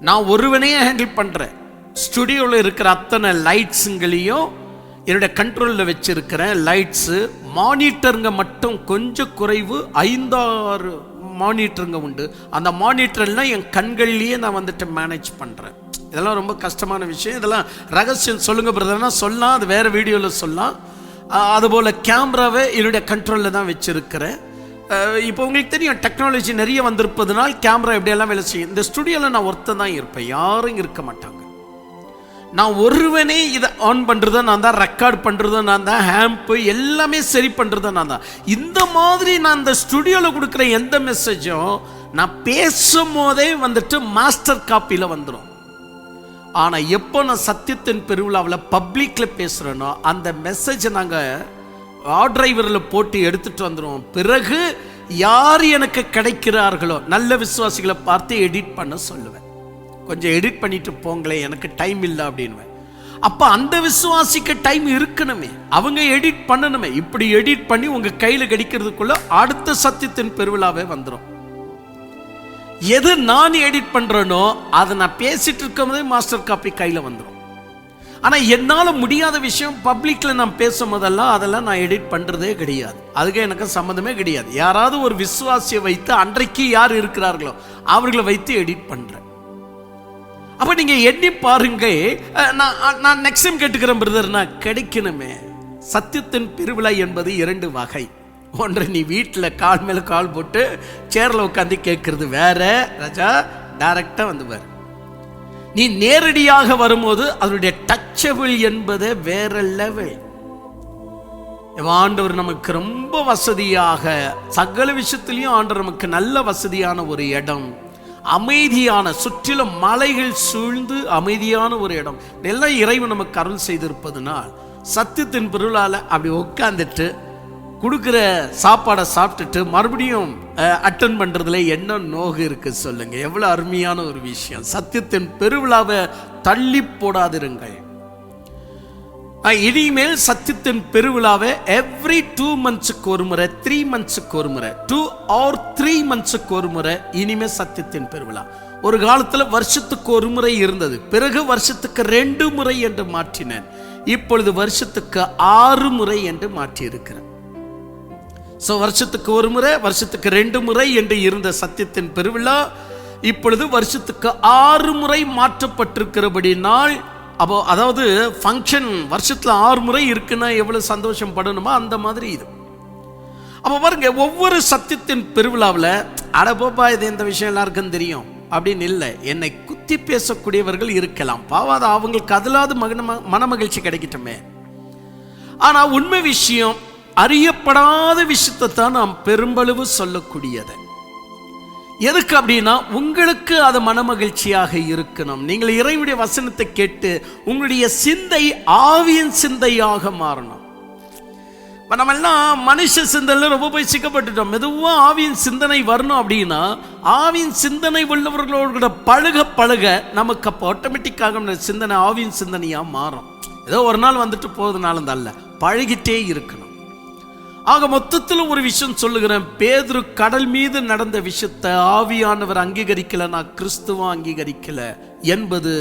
நான் ஒருவனையே ஹேண்டில் பண்ணுறேன். ஸ்டுடியோவில் இருக்கிற அத்தனை லைட்ஸுங்களையும் என்னுடைய கண்ட்ரோலில் வச்சிருக்கிறேன். லைட்ஸு, மானிட்டருங்க மட்டும் கொஞ்சம் குறைவு, 5-6 மானிட்டருங்க உண்டு. அந்த மானிட்டர்லாம் என் கண்கள்லேயே நான் வந்துட்டு மேனேஜ் பண்ணுறேன். இதெல்லாம் ரொம்ப கஷ்டமான விஷயம். இதெல்லாம் ரகசியம் சொல்லுங்க பிரதர்னா சொல்லலாம், அது வேறு வீடியோவில் சொல்லலாம். அதுபோல் கேமராவை என்னுடைய கண்ட்ரோலில் தான் வச்சுருக்கிறேன். இப்போ உங்களுக்கு தெரியும், டெக்னாலஜி நிறைய வந்திருப்பதுனால் கேமரா எப்படியெல்லாம் வேலை செய்யும். இந்த ஸ்டுடியோவில் நான் ஒருத்தன் தான் இருப்பேன், யாரும் இருக்க மாட்டாங்க. நான் ஒருவனே இதை ஆன் பண்ணுறதும் நான் தான், ரெக்கார்ட் பண்ணுறதும் நான் தான், ஹேம்ப்பு எல்லாமே சரி பண்ணுறதும் நான் தான். இந்த மாதிரி நான் இந்த ஸ்டுடியோவில் கொடுக்குற எந்த மெசேஜும் நான் பேசும் போதே வந்துட்டு மாஸ்டர் காப்பியில் வந்துடும். ஆனால் எப்போ நான் சத்தியத்தின் பெருவிழாவில் பப்ளிக்கில் பேசுகிறேனோ அந்த மெசேஜை நாங்கள் ஆட்ரைவரில் போட்டு எடுத்துகிட்டு வந்துடுவோம். பிறகு யார் எனக்கு கிடைக்கிறார்களோ நல்ல விசுவாசிகளை பார்த்து எடிட் பண்ண சொல்லுவேன். கொஞ்சம் எடிட் பண்ணிட்டு போங்களேன், எனக்கு டைம் இல்லை அப்படின்னுவேன். அப்போ அந்த விசுவாசிக்கு டைம் இருக்கணுமே, அவங்க எடிட் பண்ணணுமே. இப்படி எடிட் பண்ணி உங்கள் கையில் கிடைக்கிறதுக்குள்ள அடுத்த சத்தியத்தின் பெருவிழாவே வந்துடும். எது நான் எடிட் பண்ணுறேனோ அதை நான் பேசிட்டு இருக்கும் போதே மாஸ்டர் காப்பி கையில் வந்துடும். ஆனால் என்னால் முடியாத விஷயம் பப்ளிக்கில் நான் பேசும் போதெல்லாம் அதெல்லாம் நான் எடிட் பண்ணுறதே கிடையாது. அதுக்கு எனக்கு சம்மந்தமே கிடையாது. யாராவது ஒரு விசுவாசியை வைத்து அன்றைக்கு யார் இருக்கிறார்களோ அவர்களை வைத்து எடிட் பண்ணுறேன். அப்போ நீங்கள் எண்ணி பாருங்க, நான் நெக்ஸ்ட் டைம் கேட்டுக்கிறேன் பிரதர்னா கிடைக்கணுமே. சத்தியத்தின் பெருவிழா என்பது 2 வகை. ஒன்று நீ வீட்டில் கால் மேலே கால் போட்டு சேரில் உட்காந்து கேட்கறது வேற ராஜா, டைரக்டாக வந்து பாரு. நீ நேரடியாக வரும்போது அதனுடைய டச்சபிள் என்பது வேற லெவல். ஆண்டவர் நமக்கு ரொம்ப வசதியாக சகல விஷயத்திலையும் ஆண்டவர் நமக்கு நல்ல வசதியான ஒரு இடம், அமைதியான, சுற்றிலும் மலைகள் சூழ்ந்து அமைதியான ஒரு இடம் எல்லாம் இறைவன் நமக்கு அருள் செய்திருப்பதுனால் சத்தியத்தின் பெருவிழாவில் அப்படி உட்காந்துட்டு கொடுக்குற சாப்பாடை சாப்பிட்டுட்டு மறுபடியும் அட்டன் பண்ணுறதுல என்ன நோகு இருக்கு சொல்லுங்க. எவ்வளோ அருமையான ஒரு விஷயம். சத்தியத்தின் பெருவிழாவை தள்ளி போடாதிருங்கள். இனிமேல் சத்தியத்தின் பெருவிழாவை எவ்ரி 2 monthsக்கு ஒரு முறை, 3 monthsக்கு ஒரு முறை, 2 or 3 monthsக்கு ஒரு முறை இனிமேல் சத்தியத்தின் பெருவிழா. ஒரு காலத்தில் வருஷத்துக்கு ஒரு முறை இருந்தது, பிறகு வருஷத்துக்கு 2 முறை என்று மாற்றினேன். இப்பொழுது வருஷத்துக்கு 6 முறை என்று மாற்றி இருக்கிறேன். ஸோ வருஷத்துக்கு ஒரு முறை, வருஷத்துக்கு 2 முறை என்று இருந்த சத்தியத்தின் பெருவிழா இப்பொழுது வருஷத்துக்கு 6 முறை மாற்றப்பட்டிருக்கிறபடினால், அப்போ அதாவது ஃபங்க்ஷன் வருஷத்துல 6 முறை இருக்குன்னா எவ்வளவு சந்தோஷம் படணுமோ அந்த மாதிரி இது. அப்போ பாருங்க, ஒவ்வொரு சத்தியத்தின் பெருவிழாவில் அடப்போப்பா இது இந்த விஷயம் எல்லாருக்கும் தெரியும் அப்படின்னு இல்லை. என்னை குத்தி பேசக்கூடியவர்கள் இருக்கலாம், பாவாத அவங்களுக்கு அதிலாவது மன மகிழ்ச்சி கிடைக்கட்டுமே. ஆனா உண்மை விஷயம், அறியப்படாத விஷயத்தை தான் நாம் பெரும்பளவு சொல்லக்கூடியது. எதுக்கு அப்படின்னா, உங்களுக்கு அது மன மகிழ்ச்சியாக இருக்கணும். நீங்கள் இறைவனுடைய வசனத்தை கேட்டு உங்களுடைய சிந்தை ஆவியின் சிந்தையாக மாறணும். நம்ம எல்லாம் மனுஷ சிந்தனையில ரொம்ப போய் சிக்கப்பட்டுட்டோம். மெதுவா ஆவியின் சிந்தனை வரணும் அப்படின்னா, ஆவியின் சிந்தனை உள்ளவர்களோட பழக பழக நமக்கு அப்போ ஆட்டோமேட்டிக்காக சிந்தனை ஆவியின் சிந்தனையா மாறும். ஏதோ ஒரு நாள் வந்துட்டு போறதுனால அல்ல, பழகிட்டே இருக்கணும். ஆக மொத்தத்தில் ஒரு விஷயம் சொல்லுகிறேன், பேதுரு கடல் மீது நடந்த விஷயத்தை ஆவியானவர் அங்கீகரிக்கல, நான் கிறிஸ்துவ அங்கீகரிக்கல என்பது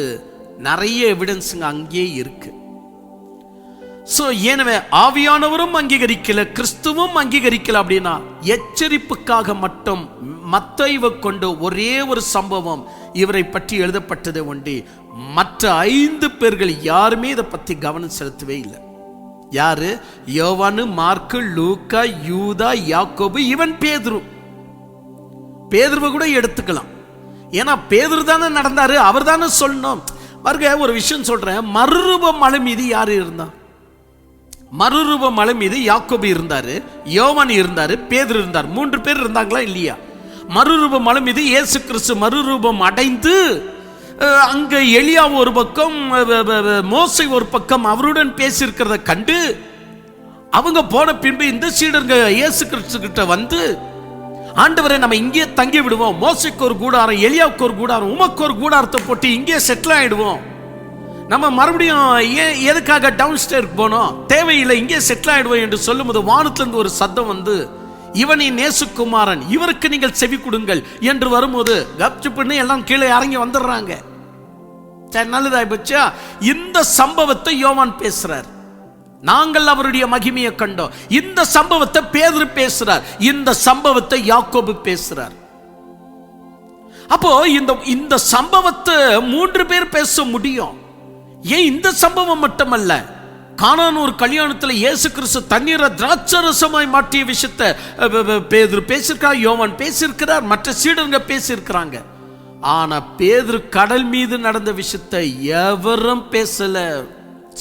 நிறைய எவிடன்ஸுங்க அங்கேயே இருக்கு. எனவே ஆவியானவரும் அங்கீகரிக்கல, கிறிஸ்துவும் அங்கீகரிக்கல அப்படின்னா, எச்சரிப்புக்காக மட்டும் மத்தேயுவை கொண்டு ஒரே ஒரு சம்பவம் இவரை பற்றி எழுதப்பட்டது ஒண்டி. மற்ற 5 பேர்கள் யாருமே இதை பத்தி கவனம் செலுத்தவே இல்லை. யாரு? யோவானு, மார்க்கு, லூக்கா, யூதா, யாக்கோபு, இவன் பேதுரு. பேதுருவை கூட எடுத்துக்கலாம், ஏன்னா பேதுரு தானே நடந்தாரு, அவர் தானே சொல்லணும். பாருங்க, ஒரு விஷயம் சொல்றேன், மறுரூப மலை மீது யாரு இருந்தா? மறுரூப மலை மீது யாக்கோபு இருந்தாரு, யோவான் இருந்தாரு, பேதுரு இருந்தார். 3 பேர் இருந்தாங்களா இல்லையா? மறுரூப மலை மீது இயேசு கிறிஸ்து மறுரூபம் அடைந்து அங்க எலியா ஒரு பக்கம், மோசே ஒரு பக்கம் அவருடன் பேசியிருக்கிறத கண்டு அவங்க போன பின்பு இந்த சீடருங்க இயேசு கிறிஸ்து கிட்ட வந்து, ஆண்டவரை நம்ம இங்கே தங்கி விடுவோம், மோசைக்கு ஒரு கூடாரம், எலியாவுக்கு ஒரு கூடாரம், உமக்கு ஒரு கூடாரத்தை போட்டு இங்கே செட்டில் ஆயிடுவோம், நம்ம மறுபடியும் எதுக்காக டவுன் ஸ்டேருக்கு போனோம், தேவையில்லை, இங்கே செட்டில் ஆயிடுவோம் என்று சொல்லும்போது வானத்திலிருந்து ஒரு சத்தம் வந்து, இவனின் நேசுகுமாரன், இவருக்கு நீங்கள் செவி கொடுங்கள் என்று வரும்போது கப்சுப்புன்னு எல்லாம் கீழே இறங்கி வந்துடுறாங்க. நல்லதாய் பச்சா. இந்த சம்பவத்தை யோவான் பேசுறார், நாங்கள் அவருடைய மகிமையை கண்டோம். இந்த சம்பவத்தை பேதுரு பேசுறார், இந்த சம்பவத்தை யாக்கோபு பேசுறார். அப்போ இந்த சம்பவத்தை 3 பேர் பேச முடியும். ஏன் இந்த சம்பவம் மட்டுமல்ல, கானான் ஒரு கல்யாணத்தில் இயேசு கிறிஸ்து தண்ணீரை திராட்சரசமாய் மாற்றிய விஷயத்தை பேதுரு பேசியிருக்கார், யோவான் பேசியிருக்கிறார், மற்ற சீடருங்க பேசியிருக்கிறாங்க. ஆனா பேதுரு கடல் மீது நடந்த விஷயத்தை எவரும் பேசல,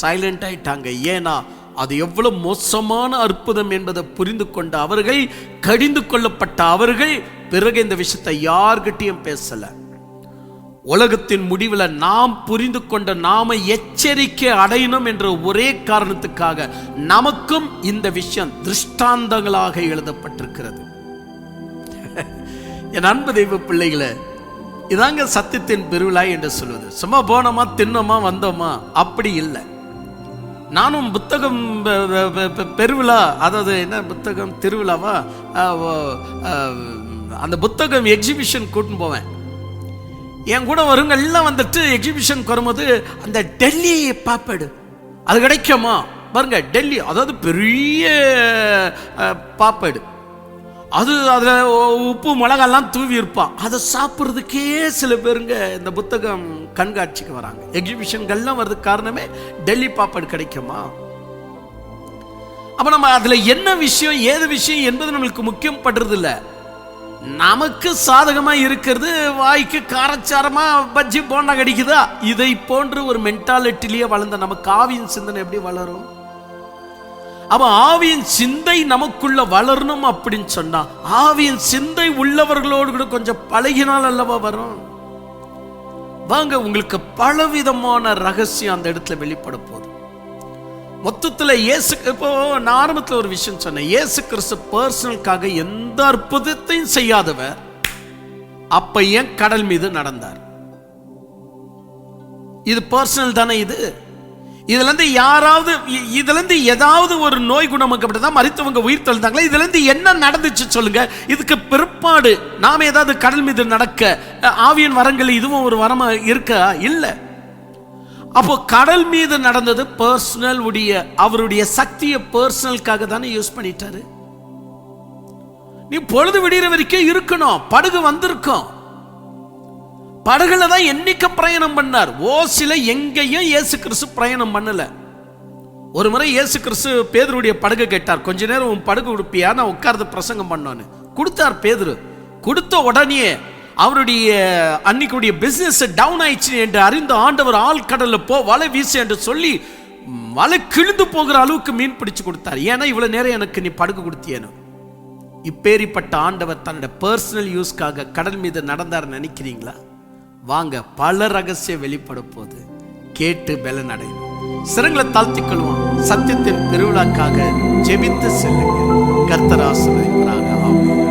சைலண்ட் ஆயிட்டாங்க. ஏன்னா அது எவ்வளவு மோசமான அற்புதம் என்பதை புரிந்து கொண்ட அவர்கள், கடிந்து கொள்ளப்பட்ட அவர்கள் பிறகு இந்த விஷயத்தை யார்கிட்டையும் பேசல. உலகத்தின் முடிவில் நாம் புரிந்து கொண்ட, நாம எச்சரிக்கை அடையணும் என்ற ஒரே காரணத்துக்காக நமக்கும் இந்த விஷயம் திருஷ்டாந்தங்களாக எழுதப்பட்டிருக்கிறது. என் அன்பு தெய்வ பிள்ளைகளை, இதாங்க சத்தியத்தின் பெருவிழா என்று சொல்வது. சும்மா போனோமா தின்னோமா வந்தோமா அப்படி இல்லை. நானும் புத்தகம் பெருவிழா, அதாவது என்ன புத்தகம் திருவிழாவா, அந்த புத்தகம் எக்ஸிபிஷன் கூட்டின்னு போவேன். என் கூட வருங்க எல்லாம் வந்துட்டு எக்ஸிபிஷன் வரும்போது அந்த டெல்லி பாப்பேடு அது கிடைக்குமா பாருங்க. டெல்லி அதாவது பெரிய பாப்பேடு, அது அதில் உப்பு மிளகாலாம் தூவி இருப்பான். அதை சாப்பிட்றதுக்கே சில பேருங்க இந்த புத்தகம் கண்காட்சிக்கு வராங்க. எக்ஸிபிஷன்கள்லாம் வர்றதுக்கு காரணமே டெல்லி பாப்பேடு கிடைக்குமா. அப்போ நம்ம அதில் என்ன விஷயம் ஏது விஷயம் என்பது நம்மளுக்கு முக்கியம் படுறது இல்லை. நமக்கு சாதகமா இருக்கிறது, வாய்க்கு காரச்சாரமா பஜ்ஜி போண்டா கிடைக்குதா, இதை போன்று ஒரு மென்டாலிட்டிலேயே வளர்ந்த நமக்கு ஆவியின் சிந்தனை எப்படி வளரும்? அப்ப ஆவியின் சிந்தை நமக்குள்ள வளரணும் அப்படின்னு சொன்னா, ஆவியின் சிந்தை உள்ளவர்களோடு கூட கொஞ்சம் பழகினால் அல்லவா வரும். வாங்க, உங்களுக்கு பலவிதமான ரகசியம் அந்த இடத்துல வெளிப்பட போகுது. மொத்தத்தில் இயேசு, இப்போ நான் ஆரம்பத்தில் ஒரு விஷயம் சொன்னேன், இயேசு கிறிஸ்து பர்சனலுக்காக எந்த அற்புதத்தையும் செய்யாதவர் அப்ப ஏன் கடல் மீது நடந்தார்? இது பர்சனல் தானே. இதுல இருந்து யாராவது, இதுல இருந்து ஏதாவது ஒரு நோய் குணமாக்கப்பட்டதா, மரித்தவங்க உயிர் தெழுந்தாங்களா, இதுல இருந்து என்ன நடந்துச்சு சொல்லுங்க. இதுக்கு பிற்பாடு நாம ஏதாவது கடல் மீது நடக்க ஆவியின் வரங்கள் இதுவும் ஒரு வரமா இருக்கா? இல்லை. அப்போ கடல் மீது நடந்தது பர்சனல் உடைய, அவருடைய சக்தியை பர்சனலுக்காக தானே யூஸ் பண்ணிட்டாரு. நீ பொழுது விடிகிற வரைக்கும் இருக்கணும், படகு வந்திருக்கும், படகுல தான் என்னைக்கு பிரயாணம் பண்ணார். ஓசில எங்கேயும் இயேசு கிறிஸ்து பிரயாணம் பண்ணல. ஒரு முறை இயேசு கிறிஸ்து பேதுருடைய படகு கேட்டார், கொஞ்ச நேரம் உன் படகு கொடுப்பியா, நான் உட்கார்ந்து பிரசங்கம் பண்ணோன்னு. கொடுத்தார் பேதுரு. கொடுத்த உடனே அவருடைய அன்னைக்குடைய பிசினஸ் டவுன் ஆயிடுச்சு என்று அறிந்த ஆண்டவர் ஆழ்கடல்ல போ வலை வீசு என்று சொல்லி வலை கிழிந்து போகிற அளவுக்கு மீன் பிடிச்சு கொடுத்தார். ஏன்னா இவ்வளவு நேரம் எனக்கு நீ படகு கொடுத்தியேன்னு. இப்பேரிப்பட்ட ஆண்டவர் தன்னுடைய பர்சனல் யூஸ்க்காக கடல் மீது நடந்தார் நினைக்கிறீங்களா? வாங்க, பல ரகசியம் வெளிப்பட போது கேட்டு பலன் அடையும். சிரங்களை தாழ்த்திக் கொள்வோம். சத்தியத்தின் பெருவிழாக்காக ஜெபித்து செல்லுங்க. கர்த்தர் ஆசீர்வதிப்பாராக. ஆமென்.